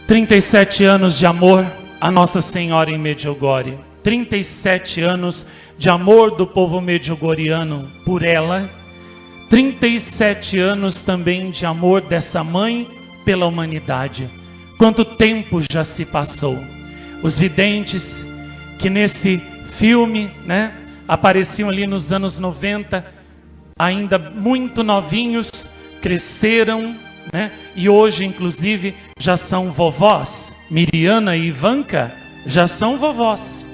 37 anos de amor a Nossa Senhora em Medjugorje. 37 anos de amor do povo medjugorriano por ela. 37 anos também de amor dessa mãe pela humanidade. Quanto tempo já se passou. Os videntes que nesse filme, apareciam ali nos anos 90, ainda muito novinhos, cresceram, e hoje inclusive já são vovós. Miriana e Ivanka já são vovós.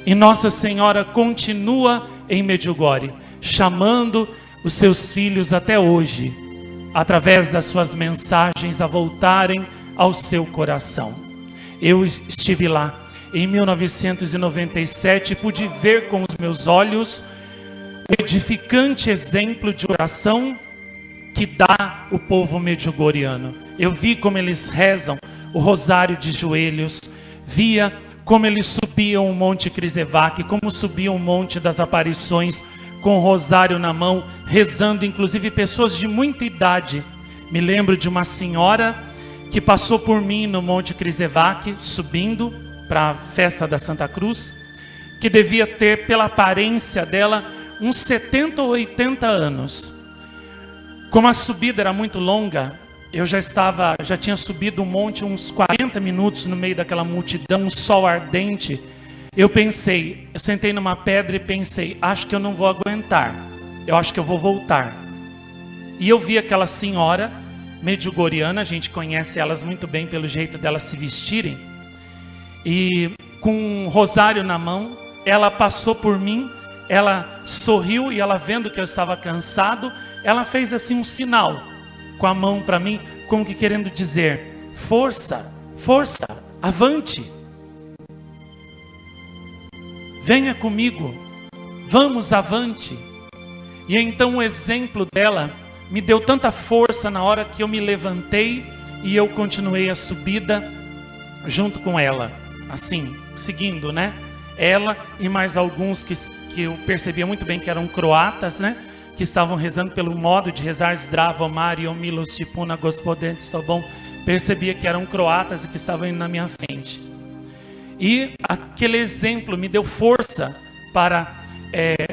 E Nossa Senhora continua em Medjugorje, chamando os seus filhos até hoje, através das suas mensagens, a voltarem ao seu coração. Eu estive lá em 1997 e pude ver com os meus olhos o edificante exemplo de oração que dá o povo medjugorriano. Eu vi como eles rezam o rosário de joelhos, via como eles subiam o Monte Križevac, como subiam o Monte das Aparições, com o rosário na mão, rezando, inclusive pessoas de muita idade. Me lembro de uma senhora que passou por mim no Monte Križevac, subindo para a festa da Santa Cruz, que devia ter, pela aparência dela, uns 70 ou 80 anos. Como a subida era muito longa, eu já tinha subido um monte uns 40 minutos no meio daquela multidão, um sol ardente. Eu sentei numa pedra e pensei, acho que eu não vou aguentar, eu acho que eu vou voltar. E eu vi aquela senhora medjugorriana, a gente conhece elas muito bem pelo jeito delas se vestirem, e com um rosário na mão, ela passou por mim, ela sorriu e ela vendo que eu estava cansado, ela fez assim um sinal com a mão para mim, como que querendo dizer, força, força, avante. Venha comigo, vamos avante. E então o exemplo dela me deu tanta força na hora que eu me levantei e eu continuei a subida junto com ela, assim, seguindo, ela e mais alguns que eu percebia muito bem que eram croatas, que estavam rezando pelo modo de rezar Zdravo Mario Milosti Puna Gospodin Stobom. Percebia que eram croatas e que estavam indo na minha frente. E aquele exemplo me deu força para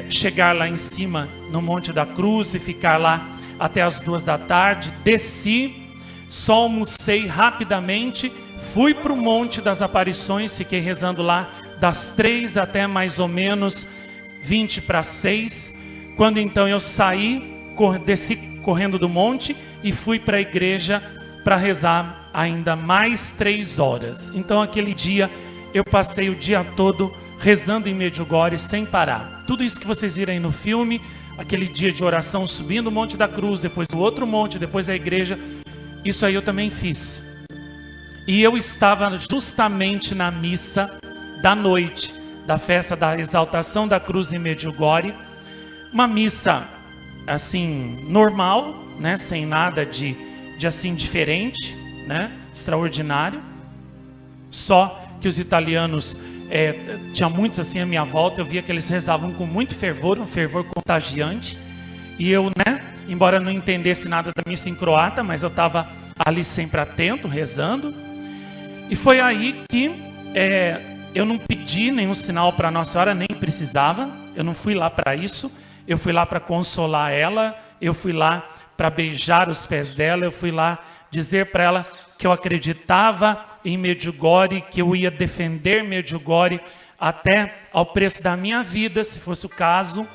chegar lá em cima no Monte da Cruz e ficar lá até as 2 da tarde. Desci, só almocei rapidamente, fui para o Monte das Aparições, fiquei rezando lá das 3 até mais ou menos 20 para 6. Quando então eu desci correndo do monte e fui para a igreja para rezar ainda mais 3 horas. Então aquele dia eu passei o dia todo rezando em Medjugorje sem parar. Tudo isso que vocês viram aí no filme, aquele dia de oração subindo o Monte da Cruz, depois o outro monte, depois a igreja, isso aí eu também fiz. E eu estava justamente na missa da noite, da festa da exaltação da cruz em Medjugorje. Uma missa, assim, normal, sem nada de assim, diferente, extraordinário. Só que os italianos, tinha muitos assim à minha volta, eu via que eles rezavam com muito fervor, um fervor contagiante. E eu, embora não entendesse nada da missa em croata, mas eu estava ali sempre atento, rezando. E foi aí que eu não pedi nenhum sinal para Nossa Senhora, nem precisava, eu não fui lá para isso. Eu fui lá para consolar ela, eu fui lá para beijar os pés dela, eu fui lá dizer para ela que eu acreditava em Medjugorje, que eu ia defender Medjugorje até ao preço da minha vida, se fosse o caso.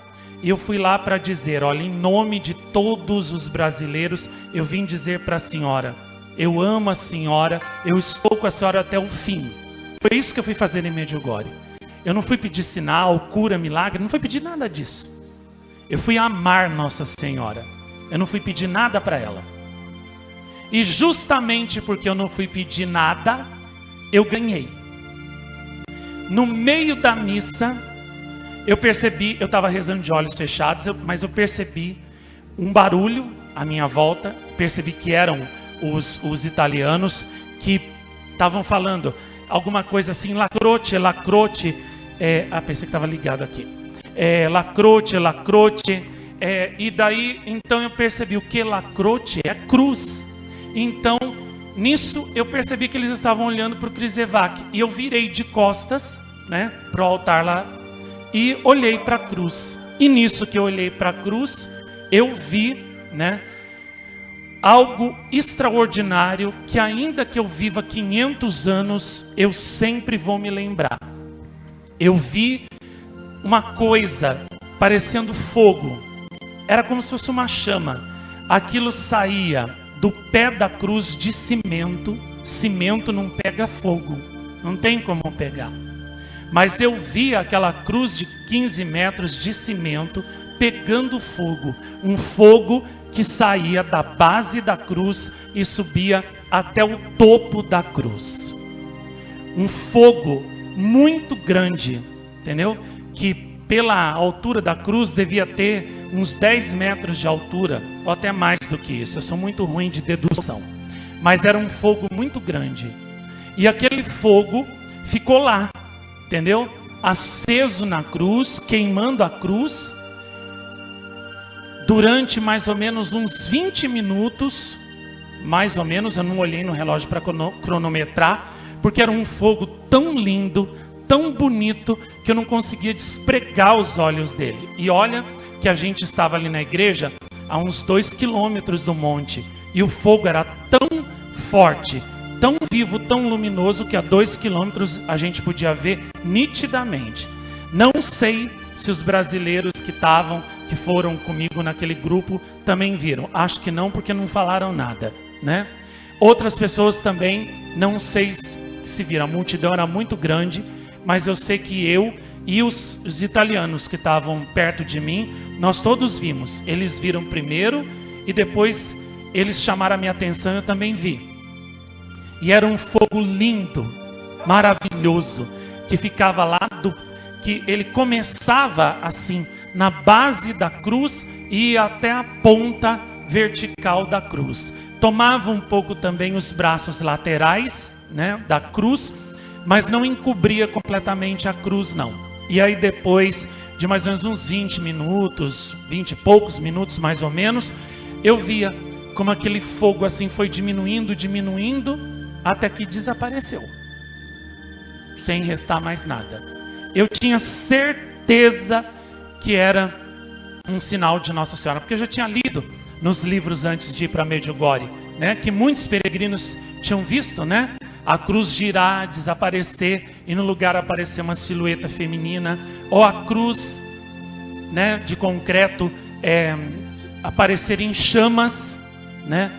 E eu fui lá para dizer, olha, em nome de todos os brasileiros, eu vim dizer para a senhora, eu amo a senhora, eu estou com a senhora até o fim. Foi isso que eu fui fazer em Medjugorje. Eu não fui pedir sinal, cura, milagre, não fui pedir nada disso. Eu fui amar Nossa Senhora. Eu não fui pedir nada para ela. E justamente porque eu não fui pedir nada, eu ganhei. No meio da missa, eu percebi, eu estava rezando de olhos fechados, mas eu percebi um barulho à minha volta. Percebi que eram os italianos que estavam falando alguma coisa assim, lacroce, lacroce. Pensei que estava ligado aqui. Lacroce, lacroce, e daí então eu percebi o que lacroce é cruz. Então Nisso eu percebi que eles estavam olhando para o Križevák. E eu virei de costas, né, para o altar lá, e olhei para a cruz. E nisso que eu olhei para a cruz, eu vi, né, algo extraordinário que ainda que eu viva 500 anos, eu sempre vou me lembrar. Eu vi uma coisa parecendo fogo. Era como se fosse uma chama. Aquilo saía do pé da cruz de cimento. Cimento não pega fogo, não tem como pegar. Mas eu vi aquela cruz de 15 metros de cimento pegando fogo. Um fogo que saía da base da cruz e subia até o topo da cruz. Um fogo muito grande, entendeu? Que pela altura da cruz devia ter uns 10 metros de altura, ou até mais do que isso. Eu sou muito ruim de dedução. Mas era um fogo muito grande. E aquele fogo ficou lá, entendeu? Aceso na cruz, queimando a cruz, durante mais ou menos uns 20 minutos, mais ou menos, eu não olhei no relógio para cronometrar, porque era um fogo tão lindo, tão bonito, que eu não conseguia despregar os olhos dele. E olha que a gente estava ali na igreja, a uns 2 quilômetros do monte, e o fogo era tão forte, tão vivo, tão luminoso, que a 2 quilômetros a gente podia ver nitidamente. Não sei se os brasileiros que foram comigo naquele grupo, também viram. Acho que não, porque não falaram nada, né? Outras pessoas também, não sei se viram. A multidão era muito grande, mas eu sei que eu e os italianos que estavam perto de mim, nós todos vimos. Eles viram primeiro e depois eles chamaram a minha atenção e eu também vi. E era um fogo lindo, maravilhoso, que ficava lá, que ele começava assim, na base da cruz e ia até a ponta vertical da cruz. Tomava um pouco também os braços laterais, né, da cruz, mas não encobria completamente a cruz, não. E aí depois de mais ou menos uns 20 minutos, 20 e poucos minutos mais ou menos, eu via como aquele fogo assim foi diminuindo, até que desapareceu, sem restar mais nada. Eu tinha certeza que era um sinal de Nossa Senhora, porque eu já tinha lido nos livros antes de ir para Medjugorje, né, que muitos peregrinos tinham visto, né, a cruz girar, desaparecer e no lugar aparecer uma silhueta feminina, ou a cruz, né, de concreto aparecer em chamas, né,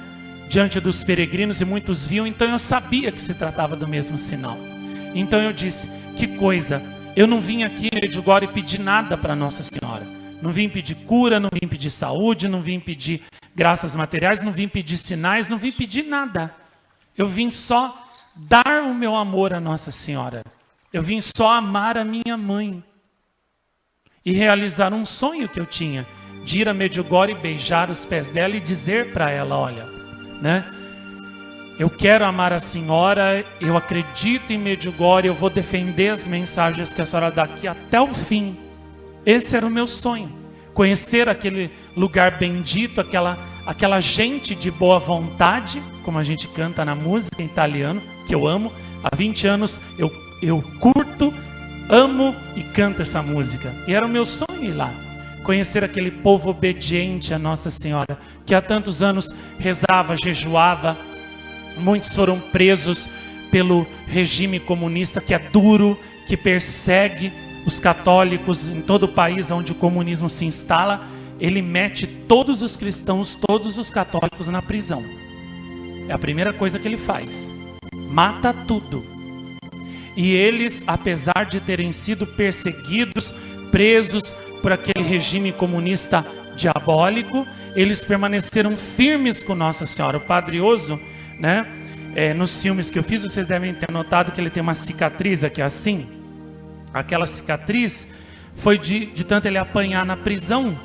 diante dos peregrinos, e muitos viam. Então eu sabia que se tratava do mesmo sinal. Então eu disse, que coisa, eu não vim aqui em Medjugorje pedir nada para Nossa Senhora. Não vim pedir cura, não vim pedir saúde, não vim pedir graças materiais, não vim pedir sinais, não vim pedir nada. Eu vim só dar o meu amor a Nossa Senhora. Eu vim só amar a minha mãe. E realizar um sonho que eu tinha, de ir a Medjugorje, beijar os pés dela e dizer para ela, olha, né, eu quero amar a senhora, eu acredito em Medjugorje, eu vou defender as mensagens que a senhora dá aqui até o fim. Esse era o meu sonho, conhecer aquele lugar bendito, aquela gente de boa vontade, como a gente canta na música em italiano, que eu amo. Há 20 anos eu curto, amo e canto essa música. E era o meu sonho ir lá, conhecer aquele povo obediente a Nossa Senhora, que há tantos anos rezava, jejuava. Muitos foram presos pelo regime comunista, que é duro, que persegue os católicos em todo o país onde o comunismo se instala. Ele mete todos os cristãos, todos os católicos na prisão. É a primeira coisa que ele faz. Mata tudo. E eles, apesar de terem sido perseguidos, presos por aquele regime comunista diabólico, eles permaneceram firmes com Nossa Senhora. O Padre Oso, né, nos filmes que eu fiz, vocês devem ter notado que ele tem uma cicatriz aqui assim. Aquela cicatriz foi de tanto ele apanhar na prisão.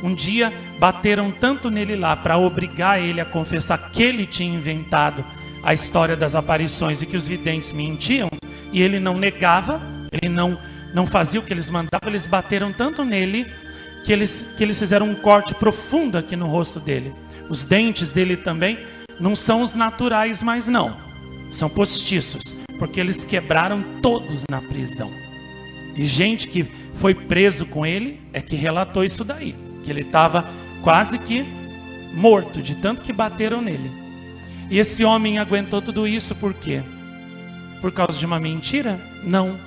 Um dia bateram tanto nele lá para obrigar ele a confessar que ele tinha inventado a história das aparições e que os videntes mentiam, e ele não negava, ele não fazia o que eles mandavam. Eles bateram tanto nele que eles fizeram um corte profundo aqui no rosto dele. Os dentes dele também não são os naturais mais não, são postiços, porque eles quebraram todos na prisão. E gente que foi preso com ele é que relatou isso daí, que ele estava quase que morto, de tanto que bateram nele. E esse homem aguentou tudo isso por quê? Por causa de uma mentira? Não.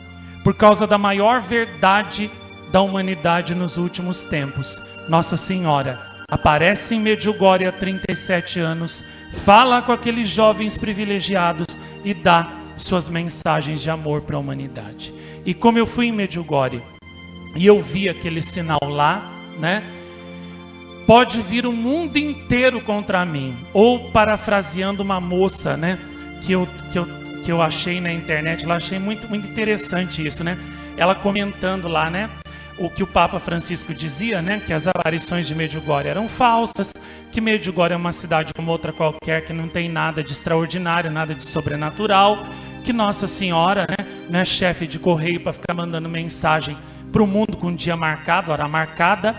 Por causa da maior verdade da humanidade nos últimos tempos. Nossa Senhora aparece em Medjugorje há 37 anos, fala com aqueles jovens privilegiados e dá suas mensagens de amor para a humanidade. E como eu fui em Medjugorje e eu vi aquele sinal lá, né? Pode vir o mundo inteiro contra mim. Ou parafraseando uma moça, né? Que eu achei na internet, eu achei muito interessante isso, né? Ela comentando lá, né? O que o Papa Francisco dizia, né? Que as aparições de Medjugorje eram falsas, que Medjugorje é uma cidade como outra qualquer, que não tem nada de extraordinário, nada de sobrenatural, que Nossa Senhora, né? Não é chefe de correio para ficar mandando mensagem para o mundo com dia marcado, hora marcada.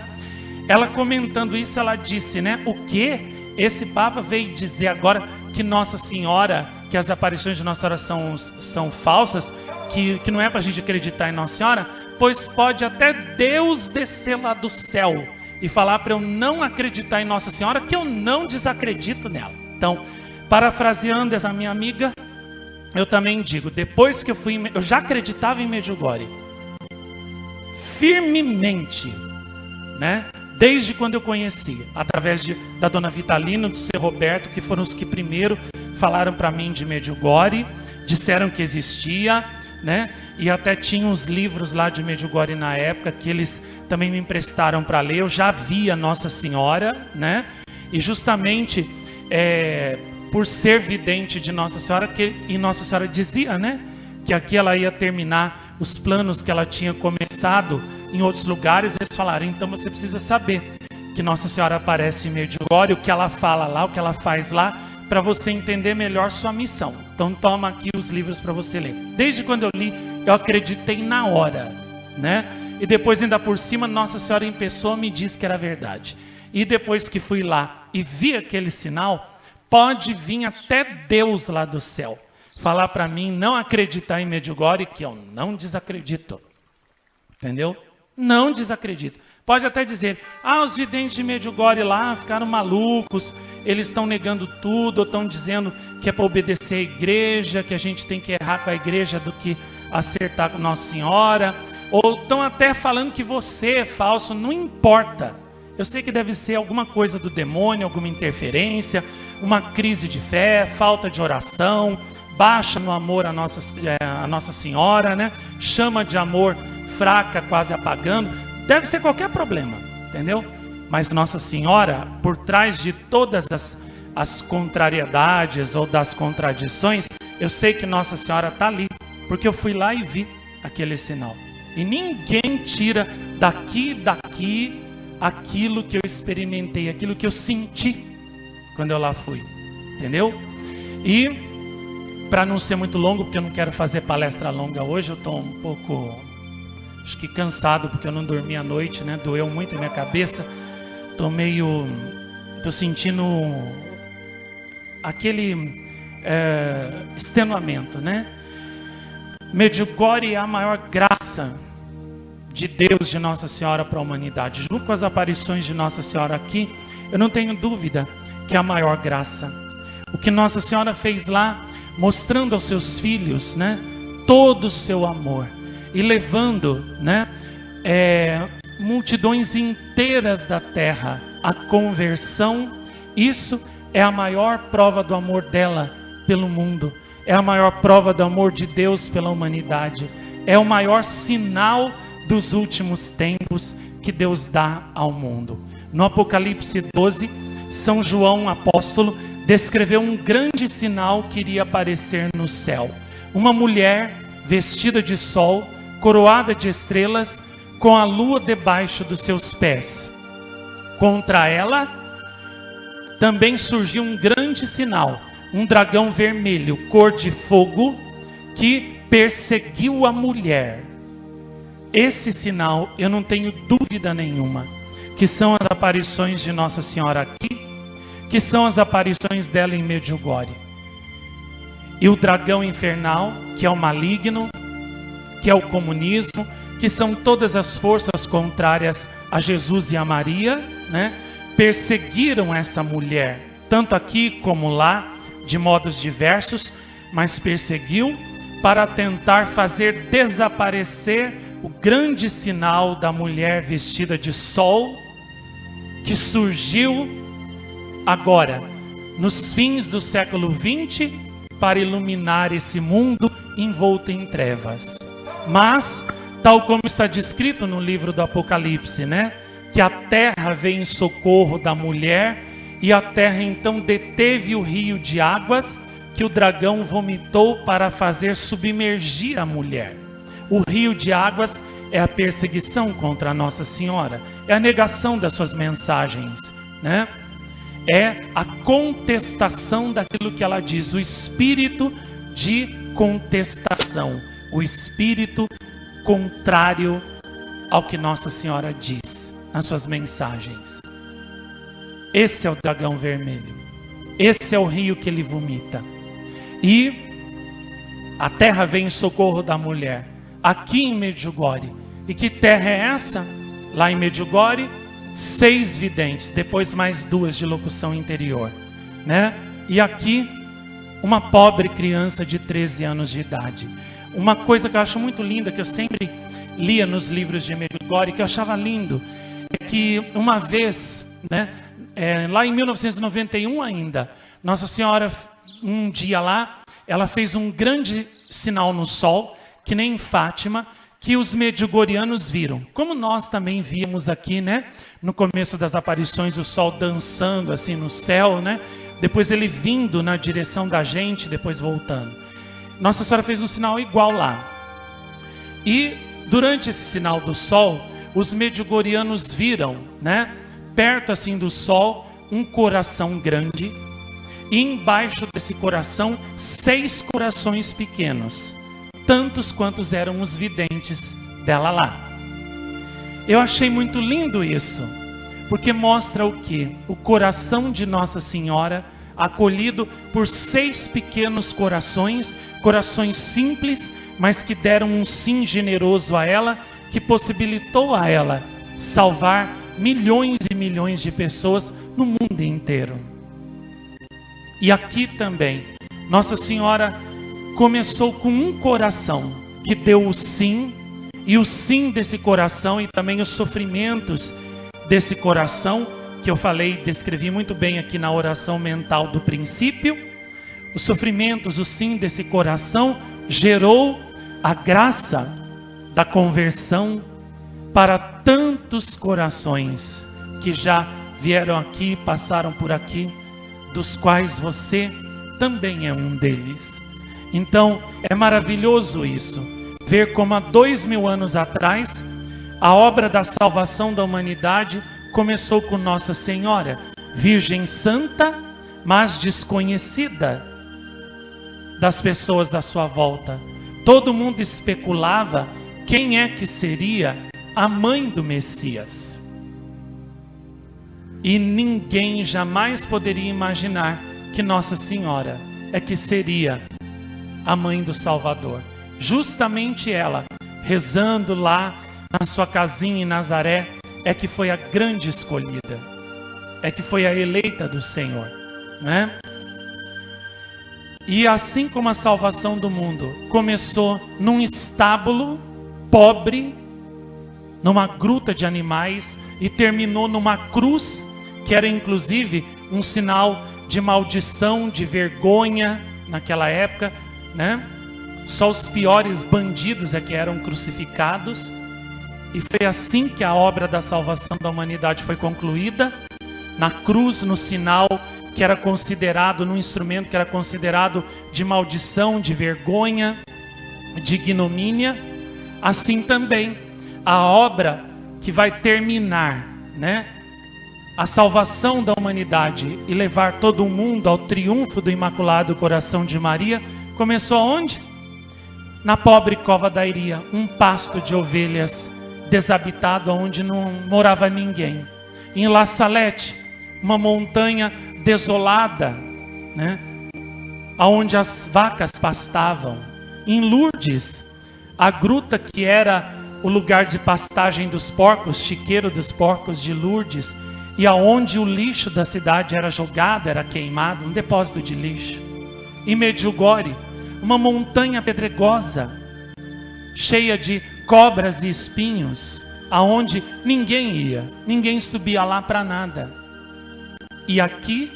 Ela comentando isso, ela disse, né? O que esse Papa veio dizer agora que Nossa Senhora, que as aparições de Nossa Senhora são falsas, que não é para a gente acreditar em Nossa Senhora, pois pode até Deus descer lá do céu e falar para eu não acreditar em Nossa Senhora, que eu não desacredito nela. Então, parafraseando essa minha amiga, eu também digo, depois que eu já acreditava em Medjugorje, firmemente, né? Desde quando eu conheci, através da dona Vitalina, do seu Roberto, que foram os que primeiro falaram para mim de Medjugorje, disseram que existia, né? E até tinha uns livros lá de Medjugorje na época que eles também me emprestaram para ler. Eu já via Nossa Senhora, né? E justamente por ser vidente de Nossa Senhora, e Nossa Senhora dizia, né? Que aqui ela ia terminar os planos que ela tinha começado em outros lugares. Eles falaram, então você precisa saber que Nossa Senhora aparece em Medjugorje, o que ela fala lá, o que ela faz lá, para você entender melhor sua missão. Então toma aqui os livros para você ler. Desde quando eu li, eu acreditei na hora, né? E depois ainda por cima, Nossa Senhora em pessoa me disse que era verdade. E depois que fui lá e vi aquele sinal, pode vir até Deus lá do céu falar para mim não acreditar em Medjugorje, que eu não desacredito. Entendeu? Não desacredito. Pode até dizer, os videntes de Medjugorje lá ficaram malucos, eles estão negando tudo, ou estão dizendo que é para obedecer à igreja, que a gente tem que errar com a igreja do que acertar com Nossa Senhora, ou estão até falando que você é falso, não importa. Eu sei que deve ser alguma coisa do demônio, alguma interferência, uma crise de fé, falta de oração, baixa no amor a Nossa Senhora, né? Chama de amor fraca, quase apagando. Deve ser qualquer problema, entendeu? Mas Nossa Senhora, por trás de todas as contrariedades ou das contradições, eu sei que Nossa Senhora está ali, porque eu fui lá e vi aquele sinal. E ninguém tira daqui aquilo que eu experimentei, aquilo que eu senti quando eu lá fui, entendeu? E para não ser muito longo, porque eu não quero fazer palestra longa hoje, eu estou um pouco, acho que cansado, porque eu não dormi à noite, né? Doeu muito a minha cabeça. Tô sentindo aquele extenuamento, né? Medjugorje é a maior graça de Deus, de Nossa Senhora para a humanidade. Junto com as aparições de Nossa Senhora aqui, eu não tenho dúvida que é a maior graça. O que Nossa Senhora fez lá, mostrando aos seus filhos, né, todo o seu amor e levando, né, multidões inteiras da terra à conversão. Isso é a maior prova do amor dela pelo mundo, é a maior prova do amor de Deus pela humanidade, é o maior sinal dos últimos tempos que Deus dá ao mundo. No Apocalipse 12, São João apóstolo descreveu um grande sinal que iria aparecer no céu. Uma mulher vestida de sol, coroada de estrelas, com a lua debaixo dos seus pés. Contra ela também surgiu um grande sinal, um dragão vermelho, cor de fogo, que perseguiu a mulher. Esse sinal, eu não tenho dúvida nenhuma, que são as aparições de Nossa Senhora aqui, que são as aparições dela em Medjugorje. E o dragão infernal, que é o maligno, que é o comunismo, que são todas as forças contrárias a Jesus e a Maria, né? Perseguiram essa mulher, tanto aqui como lá, de modos diversos, mas perseguiu para tentar fazer desaparecer o grande sinal da mulher vestida de sol, que surgiu agora, nos fins do século XX, para iluminar esse mundo envolto em trevas. Mas, tal como está descrito no livro do Apocalipse, né? Que a terra veio em socorro da mulher, e a terra então deteve o rio de águas que o dragão vomitou para fazer submergir a mulher. O rio de águas é a perseguição contra a Nossa Senhora, é a negação das suas mensagens, né? É a contestação daquilo que ela diz, o espírito de contestação, o espírito contrário ao que Nossa Senhora diz nas suas mensagens. Esse é o dragão vermelho, esse é o rio que ele vomita. E a terra vem em socorro da mulher, aqui em Medjugorje. E que terra é essa? Lá em Medjugorje, 6 videntes, depois mais 2 de locução interior, né? E aqui, uma pobre criança de 13 anos de idade. Uma coisa que eu acho muito linda, que eu sempre lia nos livros de Medjugorje, que eu achava lindo, é que uma vez, né, lá em 1991 ainda, Nossa Senhora, um dia lá, ela fez um grande sinal no sol, que nem em Fátima, que os medjugorhianos viram. Como nós também víamos aqui, né? No começo das aparições, o sol dançando assim no céu, né? Depois ele vindo na direção da gente, depois voltando. Nossa Senhora fez um sinal igual lá. E durante esse sinal do sol, os medjugorhianos viram, né? Perto assim do sol, um coração grande. E embaixo desse coração, 6 corações pequenos. Tantos quantos eram os videntes dela lá. Eu achei muito lindo isso, porque mostra o quê? O coração de Nossa Senhora, acolhido por 6 pequenos corações, corações simples, mas que deram um sim generoso a ela, que possibilitou a ela salvar milhões e milhões de pessoas no mundo inteiro. E aqui também, Nossa Senhora começou com um coração que deu o sim, e o sim desse coração e também os sofrimentos desse coração, que eu falei, descrevi muito bem aqui na oração mental do princípio. Os sofrimentos, o sim desse coração gerou a graça da conversão para tantos corações que já vieram aqui, passaram por aqui, dos quais você também é um deles. Então, é maravilhoso isso, ver como há 2000 anos atrás, a obra da salvação da humanidade começou com Nossa Senhora, Virgem Santa, mas desconhecida das pessoas à sua volta. Todo mundo especulava quem é que seria a mãe do Messias. E ninguém jamais poderia imaginar que Nossa Senhora é que seria a mãe do Salvador. Justamente ela, rezando lá na sua casinha em Nazaré, é que foi a grande escolhida, é que foi a eleita do Senhor, né? E assim como a salvação do mundo começou num estábulo pobre, numa gruta de animais, e terminou numa cruz, que era inclusive um sinal de maldição, de vergonha naquela época, né? Só os piores bandidos é que eram crucificados. E foi assim que a obra da salvação da humanidade foi concluída, na cruz, no sinal que era considerado, no instrumento que era considerado de maldição, de vergonha, de ignomínia. Assim também a obra que vai terminar, né, a salvação da humanidade e levar todo o mundo ao triunfo do Imaculado Coração de Maria, começou aonde? Na pobre cova da Iria, um pasto de ovelhas desabitado onde não morava ninguém. Em La Salette, uma montanha desolada, né? Aonde as vacas pastavam. Em Lourdes, a gruta que era o lugar de pastagem dos porcos, chiqueiro dos porcos de Lourdes, e aonde o lixo da cidade era jogado, era queimado, um depósito de lixo. Em Medjugorje, uma montanha pedregosa, cheia de cobras e espinhos, aonde ninguém ia, ninguém subia lá para nada. E aqui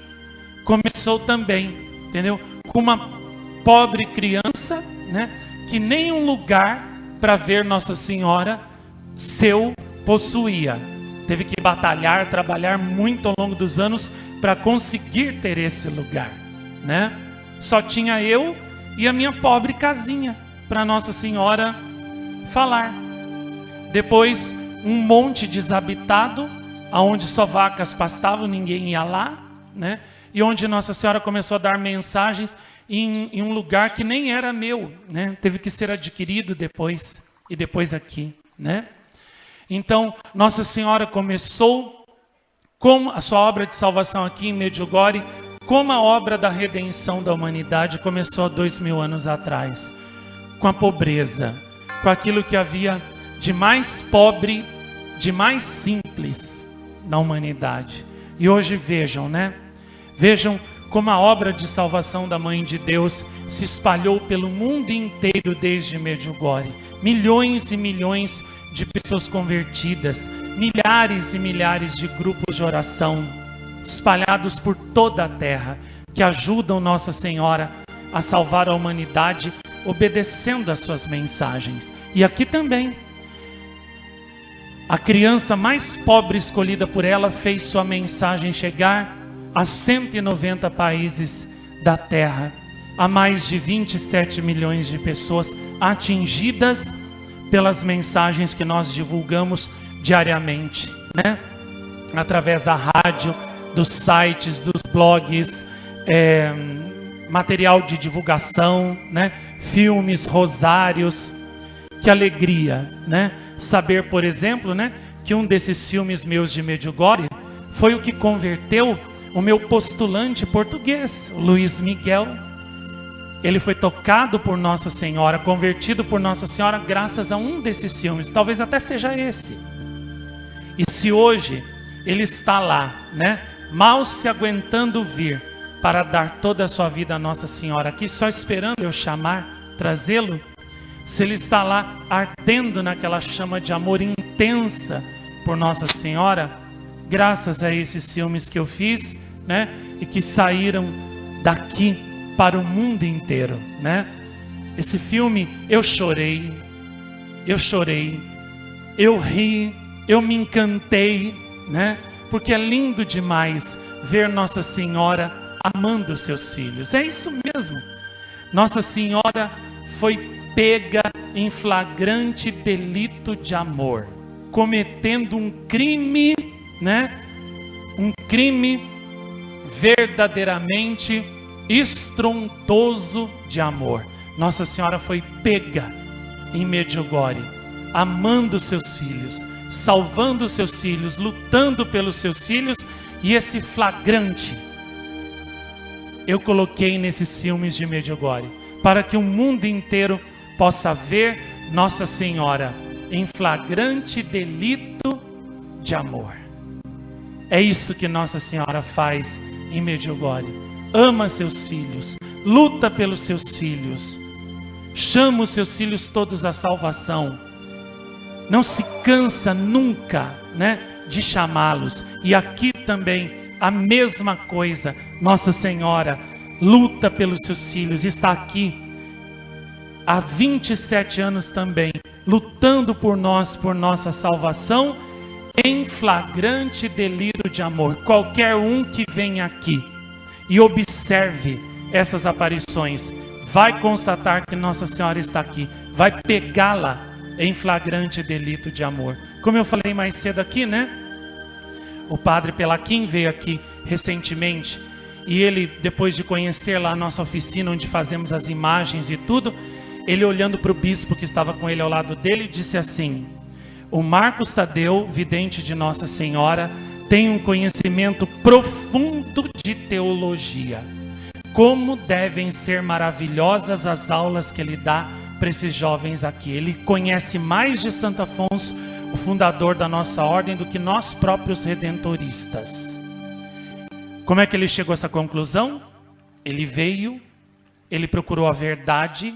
começou também, entendeu? Com uma pobre criança, né, que nem um lugar para ver Nossa Senhora seu possuía. Teve que batalhar, trabalhar muito ao longo dos anos para conseguir ter esse lugar, né? Só tinha eu e a minha pobre casinha para Nossa Senhora falar. Depois um monte desabitado, aonde só vacas pastavam, ninguém ia lá, né? E onde Nossa Senhora começou a dar mensagens em um lugar que nem era meu, né? Teve que ser adquirido depois, e depois aqui, né? Então, Nossa Senhora começou com a sua obra de salvação aqui em Medjugorje, como a obra da redenção da humanidade começou há 2000 anos atrás, com a pobreza, com aquilo que havia de mais pobre, de mais simples na humanidade. E hoje vejam, né? Vejam como a obra de salvação da Mãe de Deus se espalhou pelo mundo inteiro desde Medjugorje. Milhões e milhões de pessoas convertidas, milhares e milhares de grupos de oração espalhados por toda a terra, que ajudam Nossa Senhora a salvar a humanidade, obedecendo às suas mensagens. E aqui também, a criança mais pobre escolhida por ela fez sua mensagem chegar a 190 países da terra, a mais de 27 milhões de pessoas atingidas pelas mensagens que nós divulgamos diariamente, né? Através da rádio, dos sites, dos blogs, material de divulgação, né? Filmes, rosários. Que alegria, né? Saber, por exemplo, né, que um desses filmes meus de Medjugorje foi o que converteu o meu postulante português, Luiz Miguel. Ele foi tocado por Nossa Senhora, convertido por Nossa Senhora graças a um desses filmes, talvez até seja esse. E se hoje ele está lá, né, mal se aguentando vir para dar toda a sua vida a Nossa Senhora aqui, só esperando eu chamar, trazê-lo, se ele está lá ardendo naquela chama de amor intensa por Nossa Senhora, graças a esses filmes que eu fiz, né, e que saíram daqui para o mundo inteiro, né? Esse filme, eu chorei, eu ri, eu me encantei, né? Porque é lindo demais ver Nossa Senhora amando os seus filhos. É isso mesmo. Nossa Senhora foi pega em flagrante delito de amor, cometendo um crime, né? Um crime verdadeiramente estrondoso de amor. Nossa Senhora foi pega em Medjugorje, amando seus filhos, salvando seus filhos, lutando pelos seus filhos, e esse flagrante eu coloquei nesses filmes de Medjugorje, para que o mundo inteiro possa ver Nossa Senhora em flagrante delito de amor. É isso que Nossa Senhora faz em Medjugorje. Ama seus filhos, luta pelos seus filhos, chama os seus filhos todos à salvação. Não se cansa nunca, né, de chamá-los. E aqui também a mesma coisa. Nossa Senhora luta pelos seus filhos, está aqui há 27 anos também, lutando por nós, por nossa salvação, em flagrante delito de amor. Qualquer um que venha aqui e observe essas aparições, vai constatar que Nossa Senhora está aqui, vai pegá-la em flagrante delito de amor. Como eu falei mais cedo aqui, né? O padre Pelaquim veio aqui recentemente, e ele, depois de conhecer lá a nossa oficina, onde fazemos as imagens e tudo, ele olhando para o bispo que estava com ele ao lado dele, disse assim: o Marcos Tadeu, vidente de Nossa Senhora, tem um conhecimento profundo de teologia. Como devem ser maravilhosas as aulas que ele dá para esses jovens aqui. Ele conhece mais de Santo Afonso, o fundador da nossa ordem, do que nós próprios redentoristas. Como é que ele chegou a essa conclusão? Ele veio, ele procurou a verdade,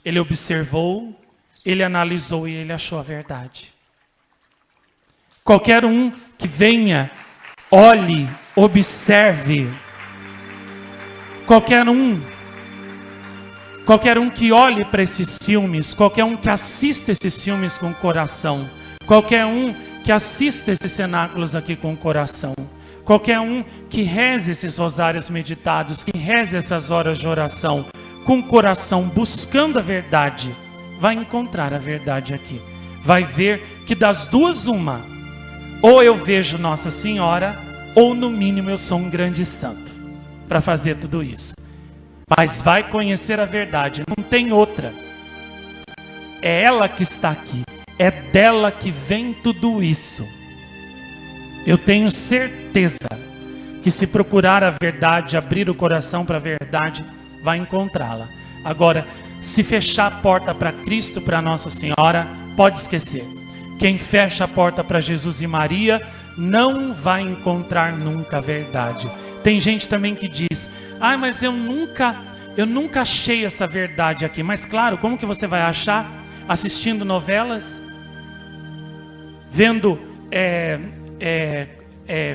ele observou, ele analisou e ele achou a verdade. Qualquer um que venha, olhe, observe, qualquer um que olhe para esses filmes, qualquer um que assista esses filmes com o coração, qualquer um que assista esses cenáculos aqui com o coração, qualquer um que reze esses rosários meditados, que reze essas horas de oração, com o coração buscando a verdade, vai encontrar a verdade aqui. Vai ver que das duas uma, ou eu vejo Nossa Senhora, ou no mínimo eu sou um grande santo para fazer tudo isso. Mas vai conhecer a verdade, não tem outra. É ela que está aqui, é dela que vem tudo isso. Eu tenho certeza que se procurar a verdade, abrir o coração para a verdade, vai encontrá-la. Agora, se fechar a porta para Cristo, para Nossa Senhora, pode esquecer. Quem fecha a porta para Jesus e Maria, não vai encontrar nunca a verdade. Tem gente também que diz, mas eu nunca achei essa verdade aqui. Mas claro, como que você vai achar? Assistindo novelas? Vendo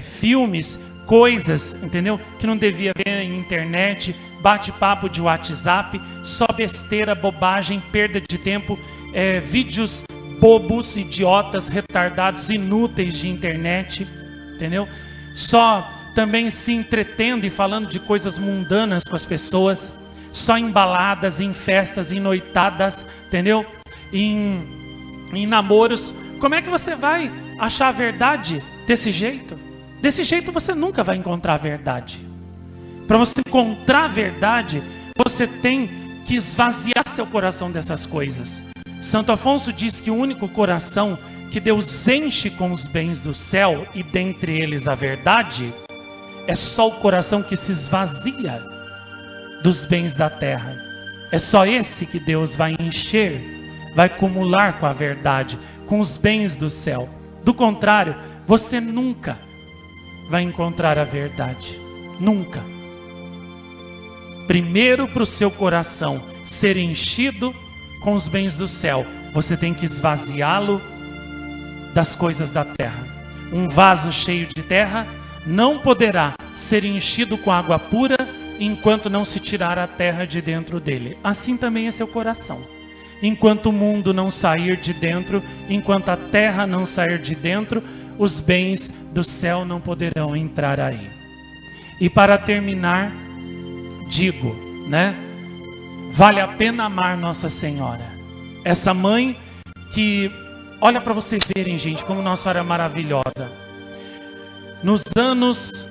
filmes, coisas, entendeu? Que não devia ver em internet, bate-papo de WhatsApp, só besteira, bobagem, perda de tempo, vídeos bobos, idiotas, retardados, inúteis de internet, entendeu? Só também se entretendo e falando de coisas mundanas com as pessoas, só em baladas, em festas, em noitadas, entendeu? Em namoros. Como é que você vai achar a verdade desse jeito? Desse jeito você nunca vai encontrar a verdade. Para você encontrar a verdade, você tem que esvaziar seu coração dessas coisas. Santo Afonso diz que o único coração que Deus enche com os bens do céu, e dentre eles a verdade, é só o coração que se esvazia dos bens da terra. É só esse que Deus vai encher, vai acumular com a verdade, com os bens do céu. Do contrário, você nunca vai encontrar a verdade. Nunca. Primeiro, para o seu coração ser enchido com os bens do céu, você tem que esvaziá-lo das coisas da terra. Um vaso cheio de terra não poderá ser enchido com água pura enquanto não se tirar a terra de dentro dele. Assim também é seu coração. Enquanto o mundo não sair de dentro, enquanto a terra não sair de dentro, os bens do céu não poderão entrar aí. E para terminar, digo, vale a pena amar Nossa Senhora. Essa mãe que, olha para vocês verem, gente, como Nossa Senhora é maravilhosa. Nos anos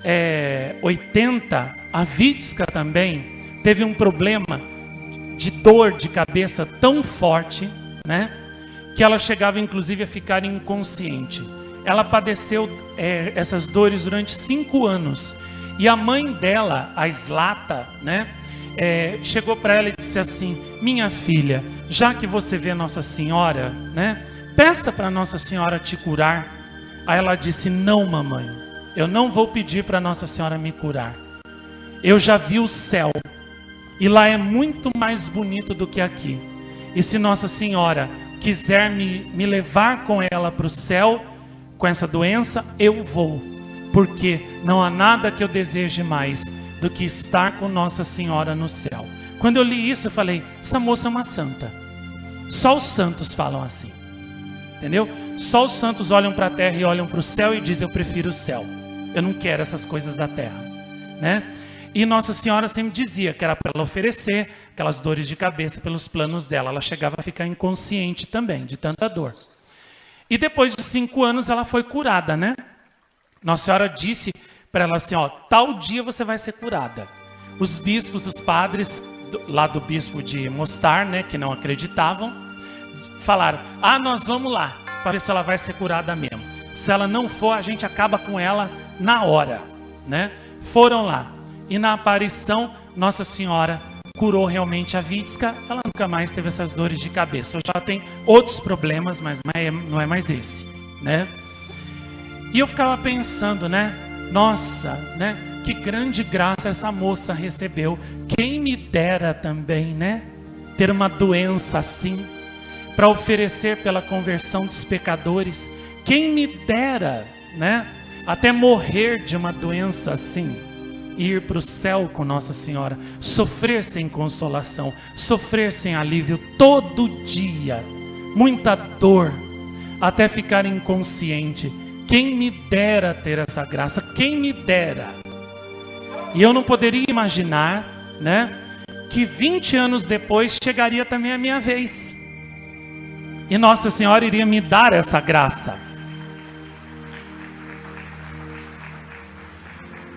80, a Witska também teve um problema de dor de cabeça tão forte, que ela chegava inclusive a ficar inconsciente. Ela padeceu essas dores durante 5 anos. E a mãe dela, a Zlata, chegou para ela e disse assim: minha filha, já que você vê Nossa Senhora, peça para Nossa Senhora te curar. Aí ela disse: não, mamãe, eu não vou pedir para Nossa Senhora me curar. Eu já vi o céu, e lá é muito mais bonito do que aqui. E se Nossa Senhora quiser me levar com ela para o céu, com essa doença, eu vou. Porque não há nada que eu deseje mais do que estar com Nossa Senhora no céu. Quando eu li isso, eu falei: essa moça é uma santa. Só os santos falam assim. Entendeu? Só os santos olham para a terra e olham para o céu e dizem: eu prefiro o céu. Eu não quero essas coisas da terra. E Nossa Senhora sempre dizia que era para ela oferecer aquelas dores de cabeça pelos planos dela. Ela chegava a ficar inconsciente também, de tanta dor. E depois de 5 anos ela foi curada, Nossa Senhora disse para ela assim: tal dia você vai ser curada. Os bispos, os padres, lá do bispo de Mostar, que não acreditavam, falaram: nós vamos lá, para ver se ela vai ser curada mesmo. Se ela não for, a gente acaba com ela na hora, né? Foram lá. E na aparição, Nossa Senhora curou realmente a Vitska. Ela nunca mais teve essas dores de cabeça. Hoje ela tem outros problemas, mas não é mais esse, né? E eu ficava pensando, né? Nossa, né? Que grande graça essa moça recebeu. Quem me dera também, né? Ter uma doença assim, para oferecer pela conversão dos pecadores. Quem me dera, né? Até morrer de uma doença assim, e ir para o céu com Nossa Senhora, sofrer sem consolação, sofrer sem alívio todo dia, muita dor, até ficar inconsciente. Quem me dera ter essa graça, quem me dera. E eu não poderia imaginar, né, que 20 anos depois chegaria também a minha vez. E Nossa Senhora iria me dar essa graça.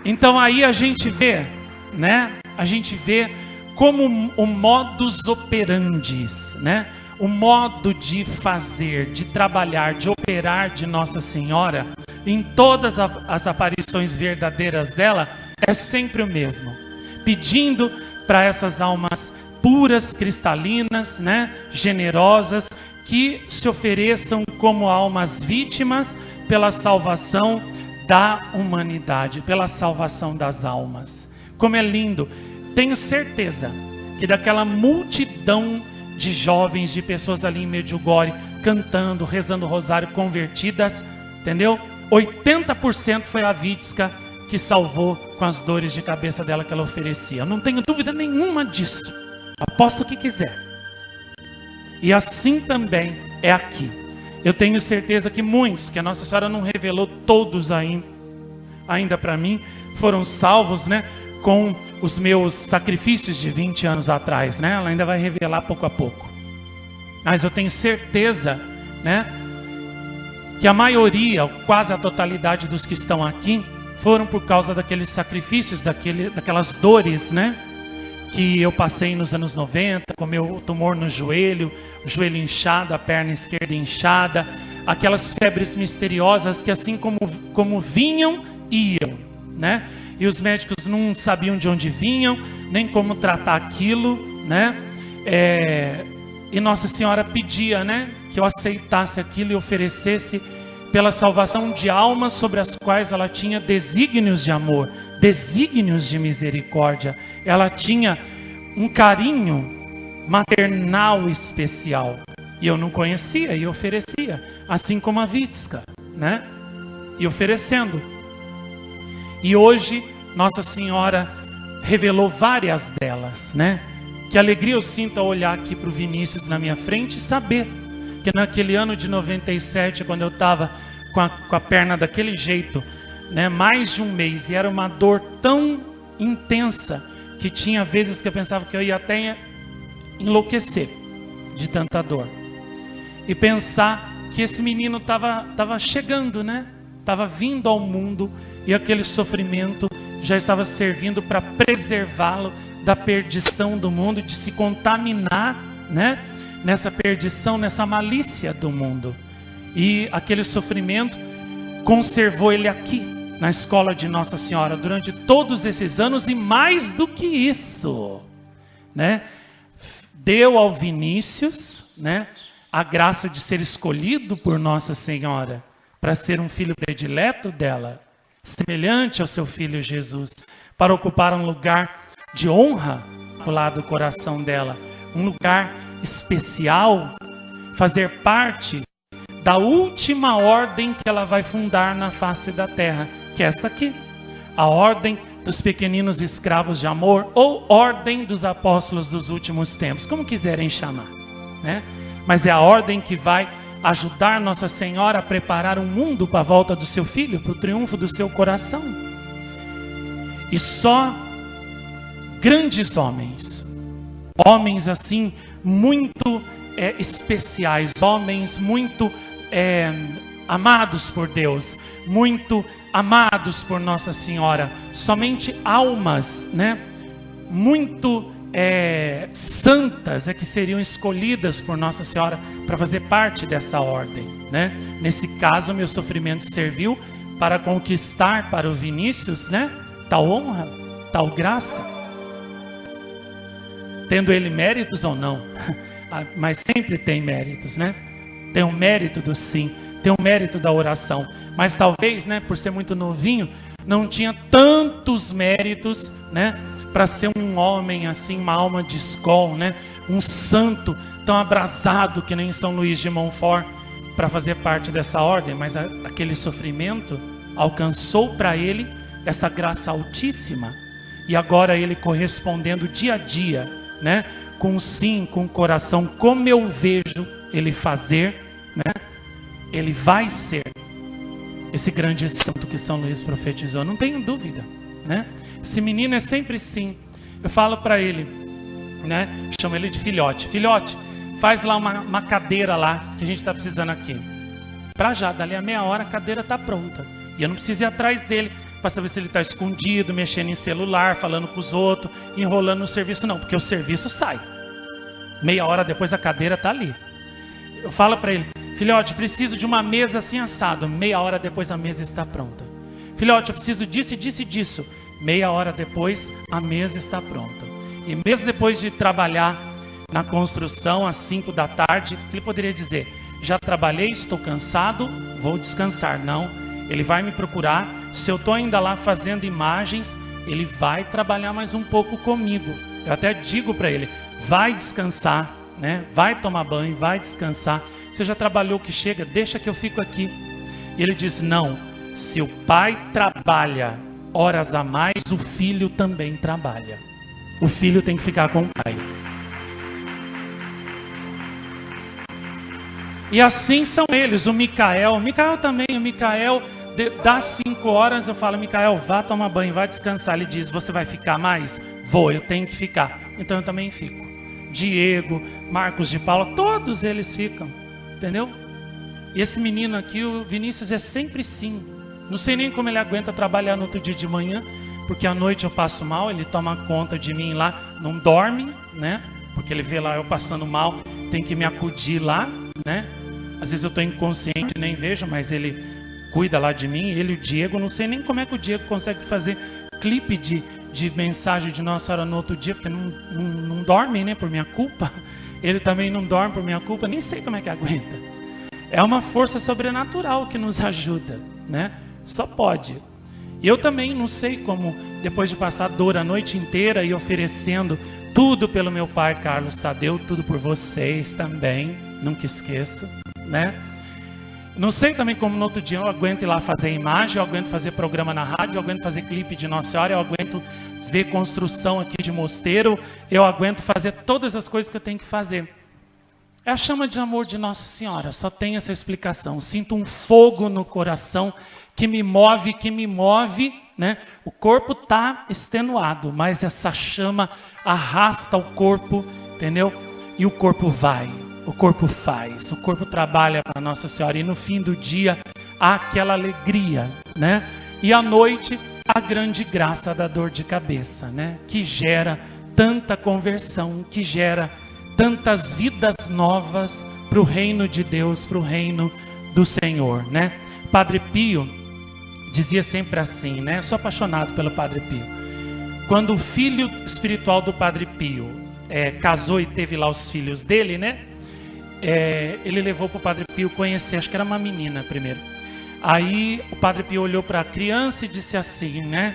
Então aí a gente vê, né, a gente vê como o modus operandi, né, o modo de fazer, de trabalhar, de operar de Nossa Senhora, em todas as aparições verdadeiras dela, é sempre o mesmo. Pedindo para essas almas puras, cristalinas, né, generosas, que se ofereçam como almas vítimas pela salvação da humanidade, pela salvação das almas. Como é lindo. Tenho certeza que daquela multidão de jovens, de pessoas ali em Medjugorje, cantando, rezando o rosário, convertidas, entendeu? 80% foi a Vitska que salvou com as dores de cabeça dela que ela oferecia. Eu não tenho dúvida nenhuma disso. Aposto o que quiser. E assim também é aqui. Eu tenho certeza que muitos, que a Nossa Senhora não revelou todos ainda para mim, foram salvos, né, com os meus sacrifícios de 20 anos atrás, né? Ela ainda vai revelar pouco a pouco. Mas eu tenho certeza, né, que a maioria, quase a totalidade dos que estão aqui, foram por causa daqueles sacrifícios, daquelas dores, né, que eu passei nos anos 90, com meu tumor no joelho, o joelho inchado, a perna esquerda inchada, aquelas febres misteriosas que assim como vinham, iam, né? E os médicos não sabiam de onde vinham, nem como tratar aquilo, né? E Nossa Senhora pedia, né, que eu aceitasse aquilo e oferecesse pela salvação de almas sobre as quais ela tinha desígnios de amor, desígnios de misericórdia. Ela tinha um carinho maternal especial. E eu não conhecia e oferecia, assim como a Vitska, né? E oferecendo. E hoje Nossa Senhora revelou várias delas, né? Que alegria eu sinto ao olhar aqui para o Vinícius na minha frente e saber que naquele ano de 97, quando eu estava com a perna daquele jeito, né, mais de um mês, e era uma dor tão intensa, que tinha vezes que eu pensava que eu ia até enlouquecer de tanta dor. E pensar que esse menino estava chegando, né? Estava vindo ao mundo, e aquele sofrimento já estava servindo para preservá-lo da perdição do mundo, de se contaminar, né, nessa perdição, nessa malícia do mundo. E aquele sofrimento conservou ele aqui, na escola de Nossa Senhora, durante todos esses anos, e mais do que isso, né, deu ao Vinícius, né, a graça de ser escolhido por Nossa Senhora, para ser um filho predileto dela, semelhante ao seu filho Jesus, para ocupar um lugar de honra do lado do coração dela, um lugar especial, fazer parte da última ordem que ela vai fundar na face da terra, que é esta aqui, a ordem dos pequeninos escravos de amor, ou ordem dos apóstolos dos últimos tempos, como quiserem chamar, né? Mas é a ordem que vai ajudar Nossa Senhora a preparar um mundo para a volta do seu filho, para o triunfo do seu coração. E só grandes homens, homens assim, muito especiais, homens muito amados por Deus, muito amados por Nossa Senhora, somente almas, né, muito santas que seriam escolhidas por Nossa Senhora para fazer parte dessa ordem, né? Nesse caso, meu sofrimento serviu para conquistar para o Vinícius, né? Tal honra, tal graça, tendo ele méritos ou não, mas sempre tem méritos, né? Tem o mérito do sim, tem o mérito da oração, mas talvez, né, por ser muito novinho, não tinha tantos méritos, né, para ser um homem assim, uma alma de escola, né, um santo tão abrasado que nem São Luís de Montfort, para fazer parte dessa ordem, mas aquele sofrimento alcançou para ele essa graça altíssima, e agora ele correspondendo dia a dia, né, com sim, com o coração, como eu vejo ele fazer, né, ele vai ser esse grande santo que São Luís profetizou, não tenho dúvida, né? Esse menino é sempre sim. Eu falo para ele, né, chamo ele de filhote, filhote, faz lá uma cadeira lá, que a gente está precisando aqui, para já, dali a meia hora a cadeira está pronta, e eu não preciso ir atrás dele, para saber se ele está escondido, mexendo em celular, falando com os outros, enrolando no serviço, não, porque o serviço sai, meia hora depois a cadeira está ali. Eu falo para ele, filhote, preciso de uma mesa assim assado, meia hora depois a mesa está pronta. Filhote, eu preciso disso e disso e disso, meia hora depois a mesa está pronta. E mesmo depois de trabalhar na construção às 5 da tarde, ele poderia dizer, já trabalhei, estou cansado, vou descansar. Não, ele vai me procurar, se eu estou ainda lá fazendo imagens, ele vai trabalhar mais um pouco comigo. Eu até digo para ele, vai descansar, né? Vai tomar banho, vai descansar. Você já trabalhou, que chega, deixa que eu fico aqui. E ele diz, não, se o pai trabalha horas a mais, o filho também trabalha. O filho tem que ficar com o pai. E assim são eles, o Micael também, o Micael, das 5 horas eu falo, Micael, vá tomar banho, vá descansar. Ele diz, você vai ficar mais? Vou, eu tenho que ficar. Então eu também fico. Diego, Marcos de Paula, todos eles ficam, entendeu? E esse menino aqui, o Vinícius, é sempre sim. Não sei nem como ele aguenta trabalhar no outro dia de manhã, porque à noite eu passo mal, ele toma conta de mim lá, não dorme, né? Porque ele vê lá eu passando mal, tem que me acudir lá, né? Às vezes eu estou inconsciente, nem vejo, mas ele cuida lá de mim. Ele e o Diego, não sei nem como é que o Diego consegue fazer clipe de mensagem de Nossa Senhora no outro dia, porque não dorme, né, por minha culpa. Ele também não dorme por minha culpa, nem sei como é que aguenta. É uma força sobrenatural que nos ajuda, né? Só pode. E eu também não sei como, depois de passar dor a noite inteira e oferecendo tudo pelo meu pai Carlos Tadeu, tudo por vocês também, nunca esqueça, né? Não sei também como no outro dia eu aguento ir lá fazer imagem, eu aguento fazer programa na rádio, eu aguento fazer clipe de Nossa Senhora, eu aguento ver construção aqui de mosteiro, eu aguento fazer todas as coisas que eu tenho que fazer. É a chama de amor de Nossa Senhora, só tem essa explicação. Sinto um fogo no coração que me move, né? O corpo está extenuado, mas essa chama arrasta o corpo, entendeu? E o corpo vai, o corpo faz, o corpo trabalha para Nossa Senhora. E no fim do dia há aquela alegria, né? E à noite a grande graça da dor de cabeça, né? Que gera tanta conversão, que gera tantas vidas novas para o reino de Deus, para o reino do Senhor, né? Padre Pio dizia sempre assim, né? Eu sou apaixonado pelo Padre Pio. Quando o filho espiritual do Padre Pio casou e teve lá os filhos dele, né? Ele levou para o Padre Pio conhecer, acho que era uma menina primeiro. Aí o Padre Pio olhou para a criança e disse assim, né?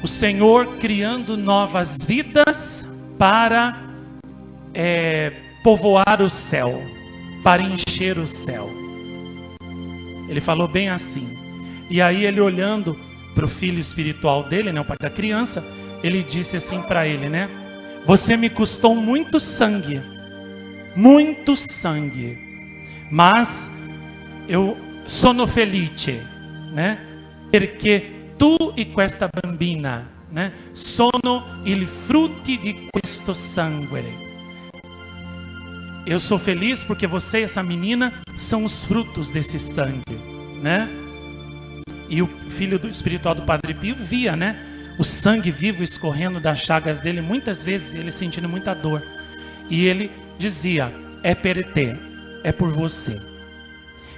O Senhor criando novas vidas para povoar o céu, para encher o céu. Ele falou bem assim. E aí ele olhando para o filho espiritual dele, né, o pai da criança, ele disse assim para ele, né? Você me custou muito sangue, mas eu sono felice, né? Perché tu e questa bambina, né, sono il frutti di questo sangue. Eu sou feliz porque você e essa menina são os frutos desse sangue, né? E o filho espiritual do Padre Pio via, né, o sangue vivo escorrendo das chagas dele, muitas vezes ele sentindo muita dor. E ele dizia, é per te, é por você.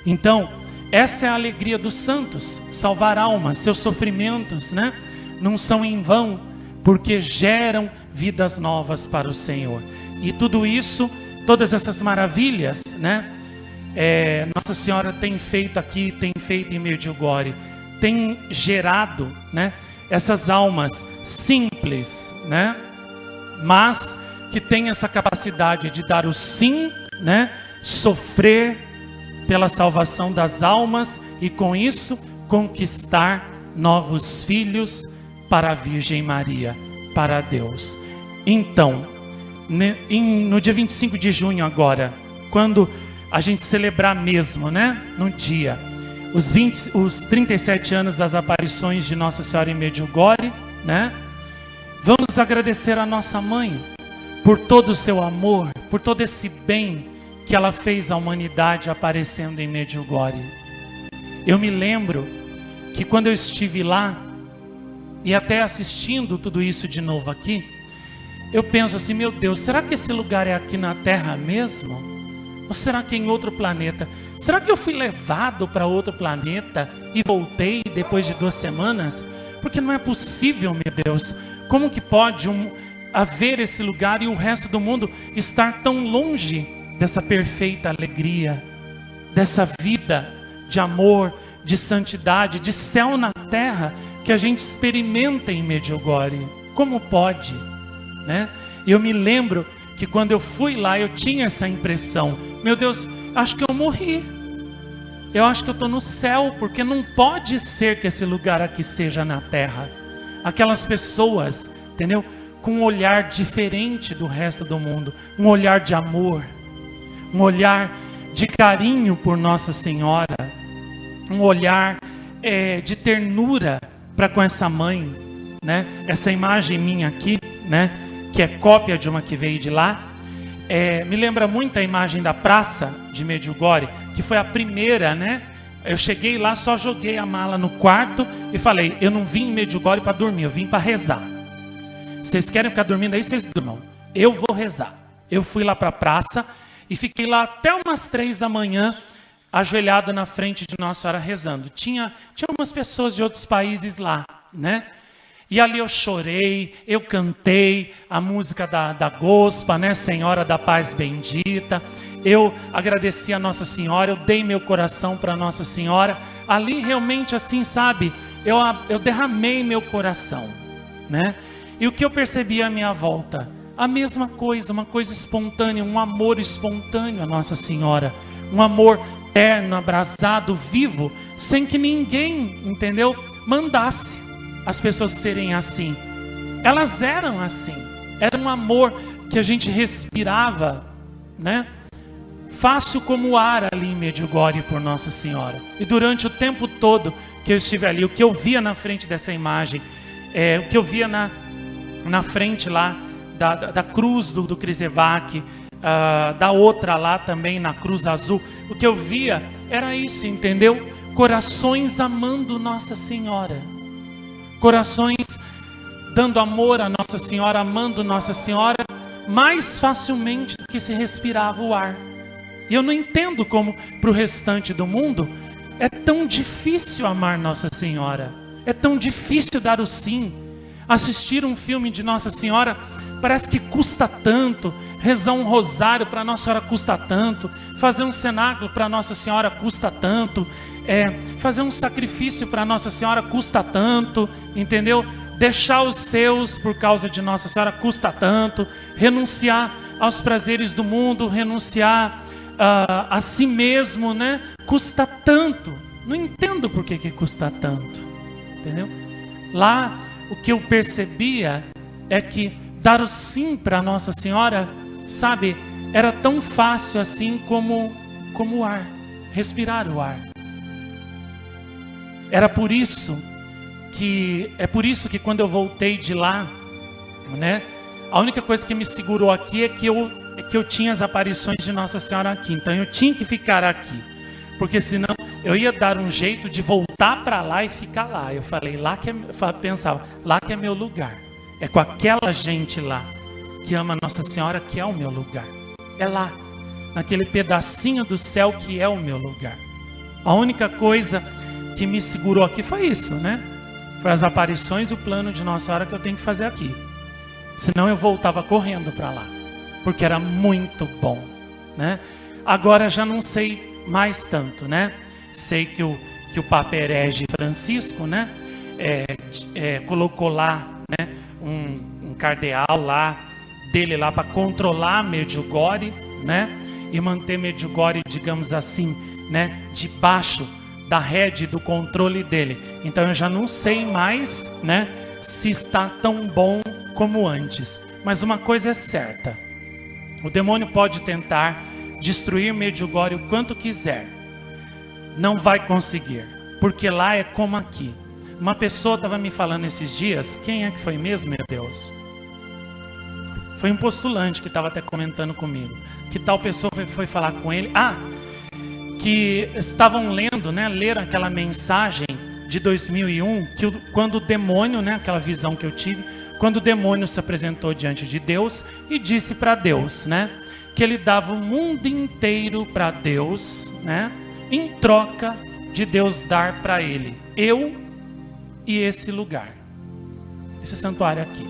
Então, essa é a alegria dos santos, salvar almas. Seus sofrimentos, né, não são em vão, porque geram vidas novas para o Senhor. E tudo isso, todas essas maravilhas, né, Nossa Senhora tem feito aqui, tem feito em Medjugorje, tem gerado, né, essas almas simples, né, mas que tem essa capacidade de dar o sim, né, sofrer pela salvação das almas e com isso conquistar novos filhos para a Virgem Maria, para Deus. Então, no dia 25 de junho agora, quando a gente celebrar mesmo, né, no dia, os 37 anos das aparições de Nossa Senhora em Medjugorje, né, vamos agradecer a nossa mãe por todo o seu amor, por todo esse bem que ela fez à humanidade aparecendo em Medjugorje. Eu me lembro que quando eu estive lá, e até assistindo tudo isso de novo aqui, eu penso assim, meu Deus, será que esse lugar é aqui na Terra mesmo? Ou será que é em outro planeta? Será que eu fui levado para outro planeta e voltei depois de 2 semanas? Porque não é possível, meu Deus. Como que pode haver esse lugar e o resto do mundo estar tão longe dessa perfeita alegria, dessa vida de amor, de santidade, de céu na terra que a gente experimenta em Medjugorje? Como pode, né? E eu me lembro que quando eu fui lá, eu tinha essa impressão, meu Deus, acho que eu morri, eu acho que eu estou no céu, porque não pode ser que esse lugar aqui seja na terra. Aquelas pessoas, entendeu? Com um olhar diferente do resto do mundo, um olhar de amor, um olhar de carinho por Nossa Senhora, um olhar de ternura para com essa mãe, né? Essa imagem minha aqui, né, que é cópia de uma que veio de lá, me lembra muito a imagem da praça de Medjugorje, que foi a primeira, né? Eu cheguei lá, só joguei a mala no quarto e falei, eu não vim em Medjugorje para dormir, eu vim para rezar. Vocês querem ficar dormindo aí, vocês durmam. Eu vou rezar. Eu fui lá para a praça e fiquei lá até umas 3 da manhã, ajoelhado na frente de Nossa Senhora rezando. Tinha algumas pessoas de outros países lá, né? E ali eu chorei, eu cantei a música da Gospa, né? Senhora da Paz Bendita. Eu agradeci a Nossa Senhora, eu dei meu coração para Nossa Senhora. Ali realmente assim, sabe? Eu derramei meu coração, né? E o que eu percebi à minha volta? A mesma coisa, uma coisa espontânea, um amor espontâneo a Nossa Senhora. Um amor terno, abrasado, vivo, sem que ninguém, entendeu? Mandasse as pessoas serem assim. Elas eram assim. Era um amor que a gente respirava, né? Fácil como o ar ali em Medjugorje por Nossa Senhora. E durante o tempo todo que eu estive ali, o que eu via na frente dessa imagem, o que eu via na frente lá da cruz do Križevac, da outra lá também na cruz azul, o que eu via era isso, entendeu? Corações amando Nossa Senhora, corações dando amor a Nossa Senhora, amando Nossa Senhora mais facilmente do que se respirava o ar. E eu não entendo como para o restante do mundo é tão difícil amar Nossa Senhora, é tão difícil dar o sim. Assistir um filme de Nossa Senhora parece que custa tanto, rezar um rosário para Nossa Senhora custa tanto, fazer um cenáculo para Nossa Senhora custa tanto, fazer um sacrifício para Nossa Senhora custa tanto, entendeu? Deixar os seus por causa de Nossa Senhora custa tanto, renunciar aos prazeres do mundo, renunciar a si mesmo, né? Custa tanto. Não entendo por que custa tanto, entendeu? Lá o que eu percebia é que dar o sim para Nossa Senhora, sabe, era tão fácil assim como o ar, respirar o ar. É por isso que quando eu voltei de lá, né, a única coisa que me segurou aqui é que eu tinha as aparições de Nossa Senhora aqui. Então eu tinha que ficar aqui, porque senão eu ia dar um jeito de voltar para lá e ficar lá. Eu falei, pensava, lá que é meu lugar. É com aquela gente lá que ama Nossa Senhora que é o meu lugar. É lá, naquele pedacinho do céu que é o meu lugar. A única coisa que me segurou aqui foi isso, né? Foi as aparições e o plano de Nossa Senhora que eu tenho que fazer aqui. Senão eu voltava correndo para lá, porque era muito bom, né? Agora já não sei mais tanto, né? Sei que o Papa Herege Francisco, né? Colocou lá, né? Um cardeal lá, dele lá para controlar Medjugorje, né? E manter Medjugorje, digamos assim, né? Debaixo da rede do controle dele. Então eu já não sei mais, né? Se está tão bom como antes. Mas uma coisa é certa: o demônio pode tentar destruir Medjugorje o quanto quiser, não vai conseguir, porque lá é como aqui. Uma pessoa estava me falando esses dias, quem é que foi mesmo, meu Deus? Foi um postulante que estava até comentando comigo, que tal pessoa foi falar com ele, que estavam lendo, né, leram aquela mensagem de 2001, quando o demônio, né, aquela visão que eu tive, quando o demônio se apresentou diante de Deus e disse para Deus, né, que ele dava o mundo inteiro para Deus, né, em troca de Deus dar para ele eu e esse lugar, esse santuário aqui.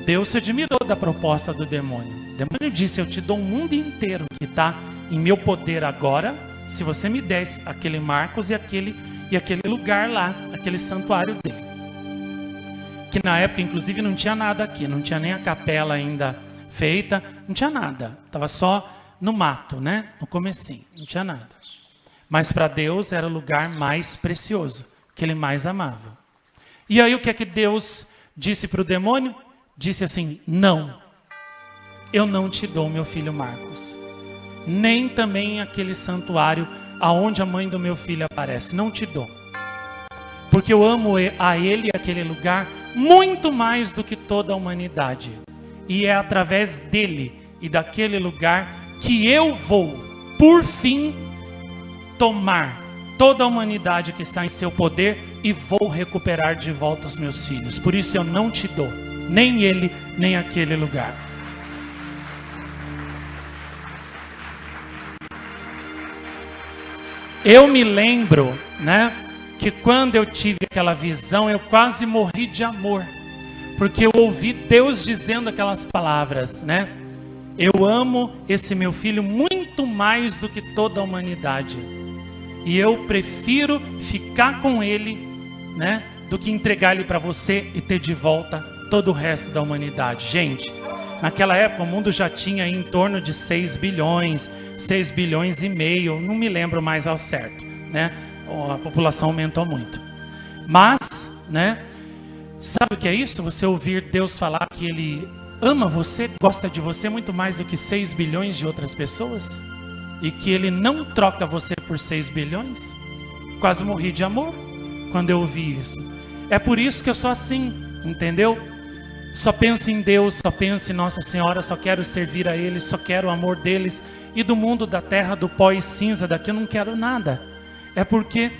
Deus se admirou da proposta do demônio. O demônio disse: eu te dou o mundo inteiro que está em meu poder agora, se você me desse aquele Marcos e aquele lugar lá, aquele santuário dele. Que na época, inclusive, não tinha nada aqui, não tinha nem a capela ainda feita, não tinha nada, estava só no mato, né? No comecinho, não tinha nada. Mas para Deus era o lugar mais precioso, que ele mais amava. E aí o que é que Deus disse para o demônio? Disse assim: não, eu não te dou meu filho Marcos, nem também aquele santuário aonde a mãe do meu filho aparece, não te dou. Porque eu amo a ele e aquele lugar muito mais do que toda a humanidade. E é através dele e daquele lugar que eu vou, por fim, tomar toda a humanidade que está em seu poder e vou recuperar de volta os meus filhos. Por isso eu não te dou, nem ele, nem aquele lugar. Eu me lembro, né, que quando eu tive aquela visão, eu quase morri de amor, porque eu ouvi Deus dizendo aquelas palavras, né? Eu amo esse meu filho muito mais do que toda a humanidade, e eu prefiro ficar com ele, né, do que entregar ele para você e ter de volta todo o resto da humanidade. Gente, naquela época o mundo já tinha aí em torno de 6 bilhões e meio, não me lembro mais ao certo, né? A população aumentou muito. Mas, né, sabe o que é isso? Você ouvir Deus falar que ele ama você, gosta de você muito mais do que 6 bilhões de outras pessoas, e que ele não troca você por 6 bilhões. Quase morri de amor quando eu ouvi isso. É por isso que eu sou assim, entendeu? Só penso em Deus, só penso em Nossa Senhora, só quero servir a eles, só quero o amor deles, e do mundo, da terra, do pó e cinza daqui eu não quero nada. É porque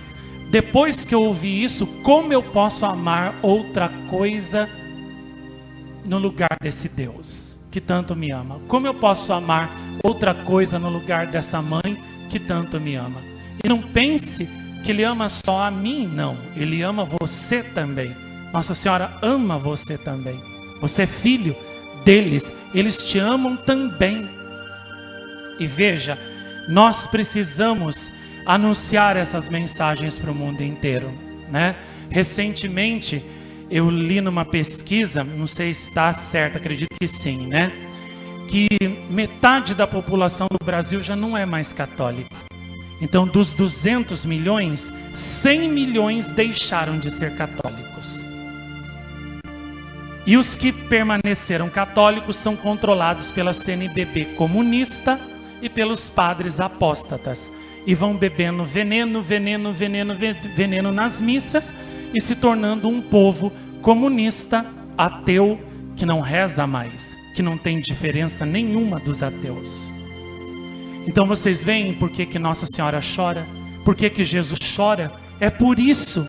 depois que eu ouvi isso, como eu posso amar outra coisa no lugar desse Deus que tanto me ama? Como eu posso amar outra coisa no lugar dessa mãe que tanto me ama? E não pense que ele ama só a mim, não. Ele ama você também. Nossa Senhora ama você também. Você é filho deles, eles te amam também. E veja, nós precisamos anunciar essas mensagens para o mundo inteiro, né? Recentemente eu li numa pesquisa, não sei se está certo, acredito que sim, né? Que metade da população do Brasil já não é mais católica. Então, dos 200 milhões, 100 milhões deixaram de ser católicos. E os que permaneceram católicos são controlados pela CNBB comunista e pelos padres apóstatas. E vão bebendo veneno nas missas e se tornando um povo comunista, ateu, que não reza mais, que não tem diferença nenhuma dos ateus. Então vocês veem por que Nossa Senhora chora, por que Jesus chora? É por isso.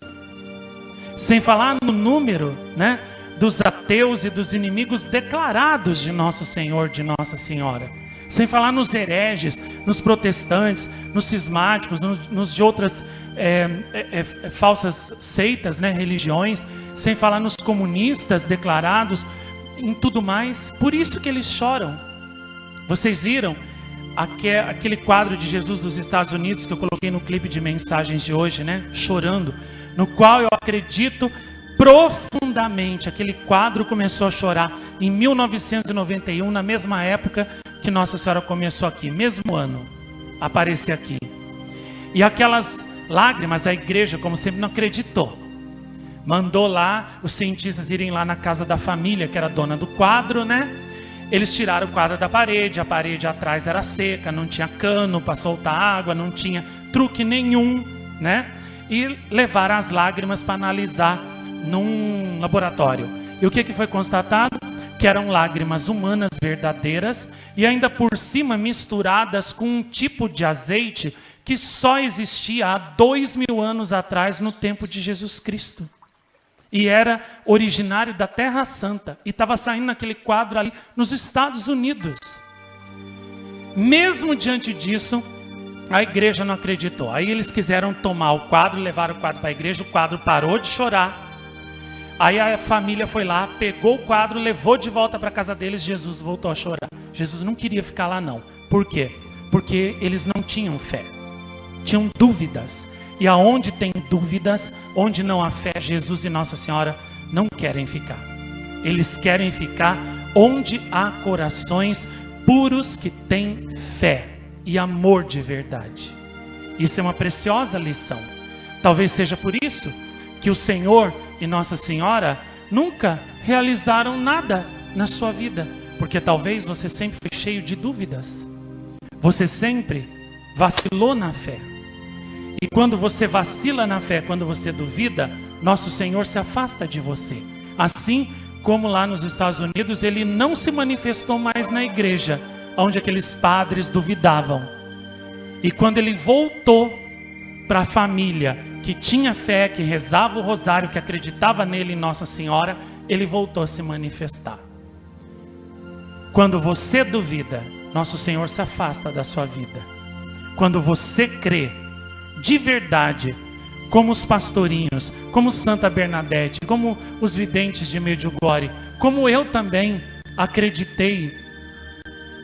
Sem falar no número, né, dos ateus e dos inimigos declarados de Nosso Senhor, de Nossa Senhora. sem falar nos hereges, nos protestantes, nos cismáticos, nos de outras falsas seitas, né, religiões, sem falar nos comunistas declarados, em tudo mais. Por isso que eles choram. Vocês viram aquele quadro de Jesus dos Estados Unidos que eu coloquei no clipe de mensagens de hoje, né? Chorando, no qual eu acredito profundamente. Aquele quadro começou a chorar em 1991, na mesma época que Nossa Senhora começou aqui, mesmo ano, aparecer aqui. E aquelas lágrimas, a igreja, como sempre, não acreditou. Mandou lá os cientistas irem lá na casa da família, que era dona do quadro, né? Eles tiraram o quadro da parede, a parede atrás era seca, não tinha cano para soltar água, não tinha truque nenhum, né? E levaram as lágrimas para analisar num laboratório. E o que foi constatado? Que eram lágrimas humanas verdadeiras e ainda por cima misturadas com um tipo de azeite que só existia há 2000 anos atrás, no tempo de Jesus Cristo. E era originário da Terra Santa. E estava saindo naquele quadro ali nos Estados Unidos. Mesmo diante disso, a igreja não acreditou. Aí eles quiseram tomar o quadro, levaram o quadro para a igreja, o quadro parou de chorar. Aí a família foi lá, pegou o quadro, levou de volta para a casa deles, Jesus voltou a chorar. Jesus não queria ficar lá não. Por quê? Porque eles não tinham fé. Tinham dúvidas. E aonde tem dúvidas, onde não há fé, Jesus e Nossa Senhora não querem ficar. Eles querem ficar onde há corações puros que têm fé e amor de verdade. Isso é uma preciosa lição. Talvez seja por isso que o Senhor e Nossa Senhora nunca realizaram nada na sua vida. Porque talvez você sempre foi cheio de dúvidas. Você sempre vacilou na fé. E quando você vacila na fé, quando você duvida, nosso Senhor se afasta de você. Assim como lá nos Estados Unidos, ele não se manifestou mais na igreja, onde aqueles padres duvidavam. E quando ele voltou para a família, que tinha fé, que rezava o rosário, que acreditava nele, em Nossa Senhora, ele voltou a se manifestar. Quando você duvida, nosso Senhor se afasta da sua vida. Quando você crê, de verdade, como os pastorinhos, como Santa Bernadette, como os videntes de Medjugorje, como eu também acreditei,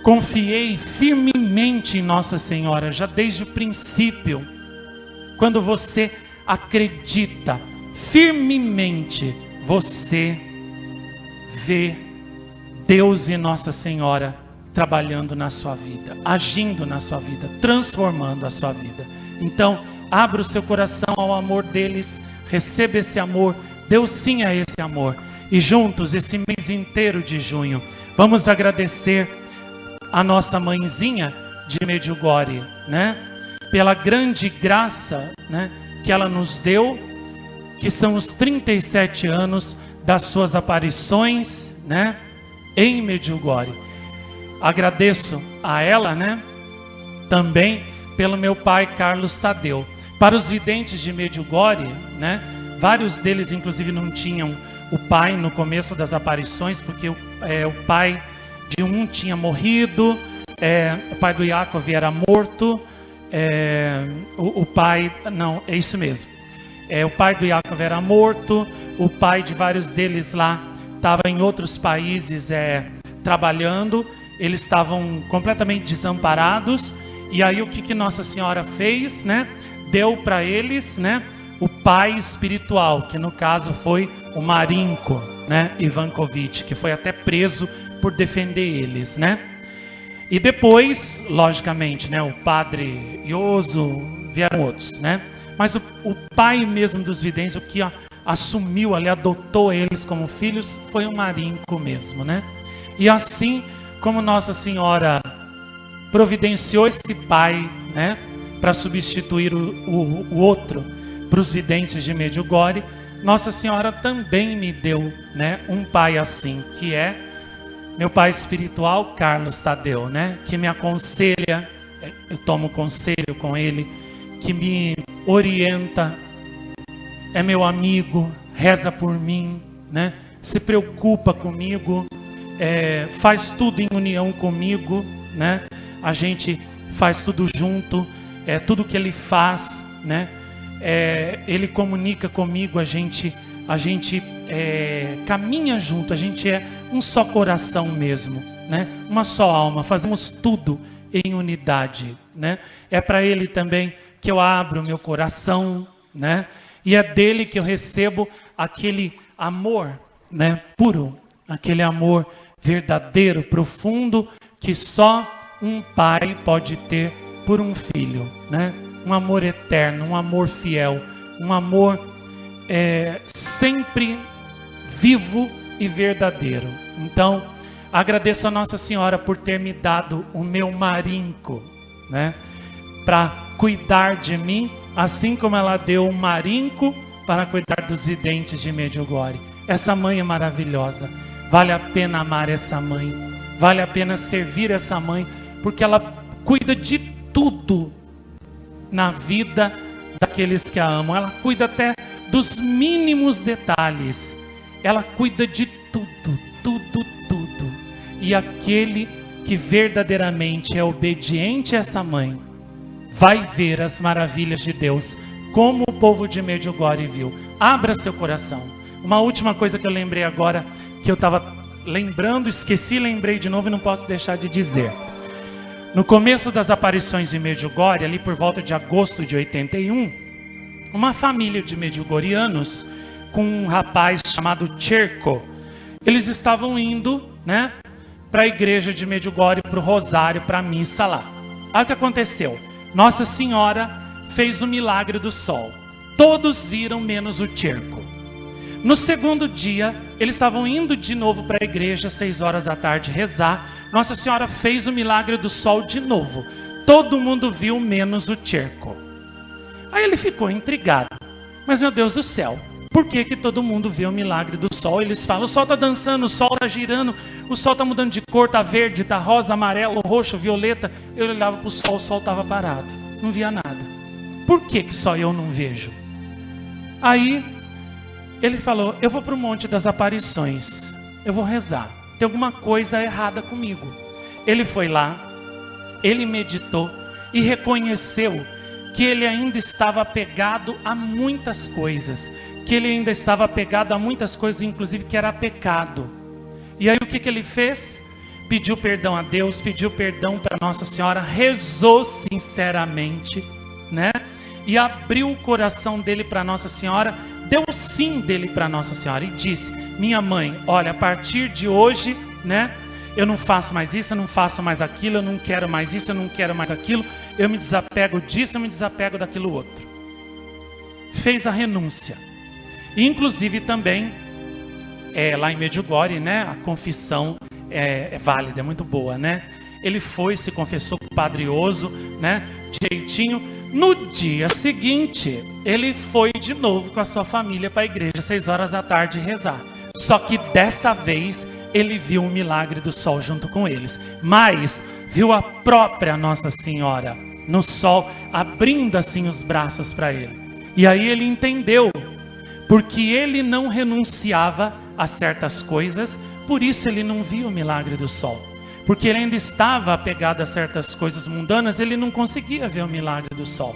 confiei firmemente em Nossa Senhora, já desde o princípio. Quando você acredita firmemente, você vê Deus e Nossa Senhora trabalhando na sua vida, agindo na sua vida, transformando a sua vida. Então, abra o seu coração ao amor deles, receba esse amor, Deus sim a esse amor. E juntos, esse mês inteiro de junho, vamos agradecer a nossa mãezinha de Medjugorje, né? Pela grande graça, né, que ela nos deu, que são os 37 anos das suas aparições, né, em Medjugorje. Agradeço a ela, né, também pelo meu pai Carlos Tadeu. Para os videntes de Medjugorje, né, vários deles inclusive não tinham o pai no começo das aparições, porque o pai de um tinha morrido, o pai do Yaakov era morto, o pai, não, é isso mesmo, o pai do Yaakov era morto, o pai de vários deles lá estava em outros países trabalhando, eles estavam completamente desamparados. E aí o que Nossa Senhora fez, né? Deu para eles, né, o pai espiritual, que no caso foi o Marinko, né, Ivankovic, que foi até preso por defender eles, né? E depois, logicamente, né, o padre Ioso, vieram outros, né? Mas o pai mesmo dos videntes, o que assumiu ali, adotou eles como filhos, foi o Marinko mesmo, né? E assim como Nossa Senhora providenciou esse pai, né, para substituir o outro para os videntes de Medjugorje, Nossa Senhora também me deu, né, um pai assim, que é meu pai espiritual, Carlos Tadeu, né, que me aconselha, eu tomo conselho com ele, que me orienta, é meu amigo, reza por mim, né, se preocupa comigo, faz tudo em união comigo, né. a gente faz tudo junto, tudo que ele faz, né? Ele comunica comigo, a gente caminha junto, a gente é um só coração mesmo, né? Uma só alma, fazemos tudo em unidade, né? É para ele também que eu abro o meu coração, né? E é dele que eu recebo aquele amor, né, puro, aquele amor verdadeiro, profundo, que só um pai pode ter por um filho, né? Um amor eterno, um amor fiel, um amor sempre vivo e verdadeiro. Então, agradeço a Nossa Senhora por ter me dado o meu marinco, né, para cuidar de mim, assim como ela deu um marinco para cuidar dos videntes de Medjugorje. Essa mãe é maravilhosa. Vale a pena amar essa mãe. Vale a pena servir essa mãe, porque ela cuida de tudo na vida daqueles que a amam. Ela cuida até dos mínimos detalhes. Ela cuida de tudo, tudo, tudo. E aquele que verdadeiramente é obediente a essa mãe, vai ver as maravilhas de Deus, como o povo de Medjugorje viu. Abra seu coração. Uma última coisa que eu lembrei agora, que eu estava lembrando, esqueci, lembrei de novo e não posso deixar de dizer. No começo das aparições de Medjugorje, ali por volta de agosto de 81, uma família de medjugorrianos com um rapaz chamado Cherko, eles estavam indo, né, para a igreja de Medjugorje, para o rosário, para a missa lá. Olha o que aconteceu. Nossa Senhora fez o milagre do sol. Todos viram, menos o Cherko. No segundo dia, eles estavam indo de novo para a igreja, 6 horas da tarde, rezar. Nossa Senhora fez o milagre do sol de novo. Todo mundo viu, menos o Cherko. Aí ele ficou intrigado. Mas, meu Deus do céu, por que todo mundo vê o milagre do sol? Eles falam, o sol está dançando, o sol está girando, o sol está mudando de cor, está verde, está rosa, amarelo, roxo, violeta. Eu olhava para o sol estava parado, não via nada. Por que só eu não vejo? Aí ele falou, eu vou para o Monte das Aparições, eu vou rezar, tem alguma coisa errada comigo. Ele foi lá, ele meditou e reconheceu que ele ainda estava apegado a muitas coisas, que ele ainda estava apegado a muitas coisas, inclusive que era pecado. E aí o que ele fez? Pediu perdão a Deus, pediu perdão para Nossa Senhora, rezou sinceramente, né? E abriu o coração dele para Nossa Senhora, deu o sim dele para Nossa Senhora e disse, minha mãe, olha, a partir de hoje, né, eu não faço mais isso, eu não faço mais aquilo, eu não quero mais isso, eu não quero mais aquilo, eu me desapego disso, eu me desapego daquilo outro. Fez a renúncia. E, inclusive também, lá em Medjugorje, né, a confissão é válida, é muito boa, né? Ele foi, se confessou com o Padre Oso, né, direitinho. No dia seguinte, ele foi de novo com a sua família para a igreja, 6 horas da tarde, rezar. Só que dessa vez, ele viu o milagre do sol junto com eles. Mas viu a própria Nossa Senhora no sol, abrindo assim os braços para ele. E aí ele entendeu, porque ele não renunciava a certas coisas, por isso ele não via o milagre do sol. Porque ele ainda estava apegado a certas coisas mundanas, ele não conseguia ver o milagre do sol.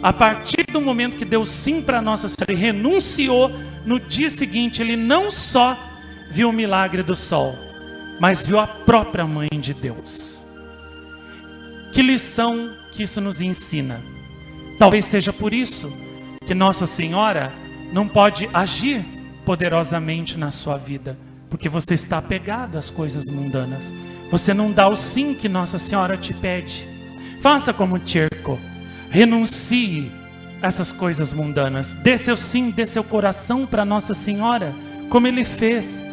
A partir do momento que deu sim para Nossa Senhora e renunciou, no dia seguinte ele não só viu o milagre do sol, mas viu a própria Mãe de Deus. Que lição que isso nos ensina? Talvez seja por isso que Nossa Senhora não pode agir poderosamente na sua vida, porque você está apegado às coisas mundanas. Você não dá o sim que Nossa Senhora te pede. Faça como Cherko, renuncie a essas coisas mundanas. Dê seu sim, dê seu coração para Nossa Senhora, como ele fez.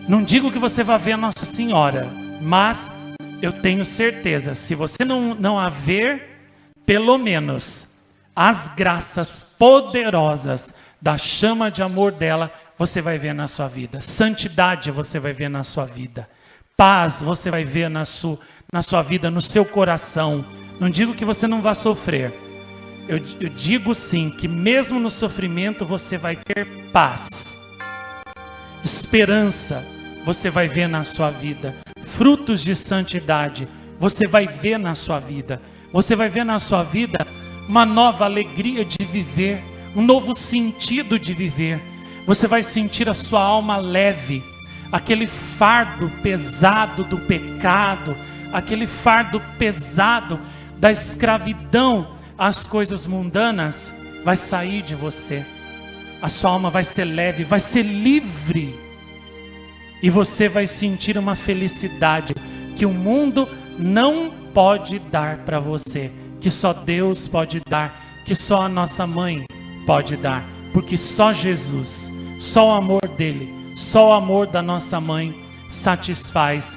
Não digo que você vai ver a Nossa Senhora, mas eu tenho certeza, se você não a ver, pelo menos as graças poderosas da chama de amor dela, você vai ver na sua vida. Santidade você vai ver na sua vida. Paz você vai ver na sua vida, no seu coração. Não digo que você não vai sofrer. Eu digo sim, que mesmo no sofrimento você vai ter paz. Esperança você vai ver na sua vida. Frutos de santidade você vai ver na sua vida. Você vai ver na sua vida uma nova alegria de viver, um novo sentido de viver. Você vai sentir a sua alma leve, aquele fardo pesado do pecado, aquele fardo pesado da escravidão às coisas mundanas, vai sair de você. A sua alma vai ser leve, vai ser livre. E você vai sentir uma felicidade que o mundo não pode dar para você, que só Deus pode dar, que só a nossa mãe pode dar, porque só Jesus, só o amor dele, só o amor da nossa mãe satisfaz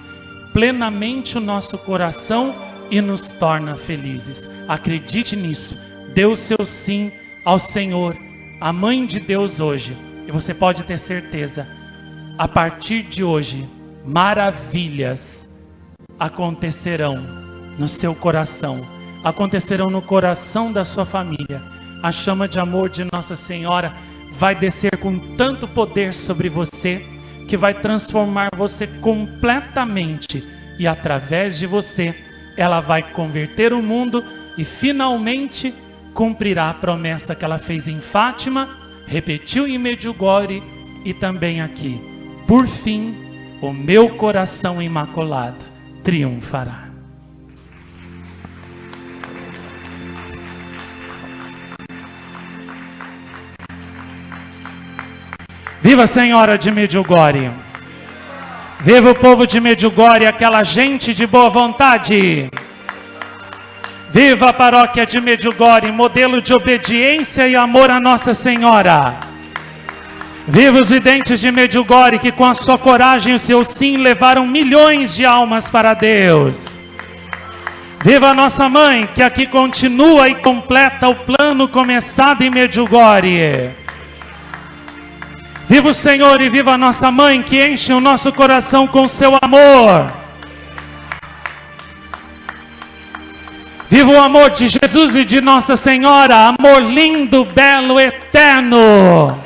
plenamente o nosso coração e nos torna felizes. Acredite nisso, dê o seu sim ao Senhor, a mãe de Deus hoje, e você pode ter certeza, a partir de hoje, maravilhas acontecerão no seu coração, acontecerão no coração da sua família. A chama de amor de Nossa Senhora vai descer com tanto poder sobre você, que vai transformar você completamente, e através de você, ela vai converter o mundo e finalmente cumprirá a promessa que ela fez em Fátima, repetiu em Medjugorje e também aqui. Por fim, o meu coração imaculado triunfará. Viva a Senhora de Medjugorje! Viva o povo de Medjugorje, aquela gente de boa vontade! Viva a paróquia de Medjugorje, modelo de obediência e amor a Nossa Senhora! Viva os videntes de Medjugorje, que com a sua coragem e o seu sim levaram milhões de almas para Deus! Viva a nossa mãe, que aqui continua e completa o plano começado em Medjugorje! Viva o Senhor e viva a nossa mãe, que enche o nosso coração com seu amor. Viva o amor de Jesus e de Nossa Senhora, amor lindo, belo, eterno.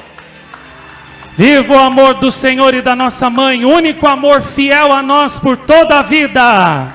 Viva o amor do Senhor e da nossa mãe, único amor fiel a nós por toda a vida.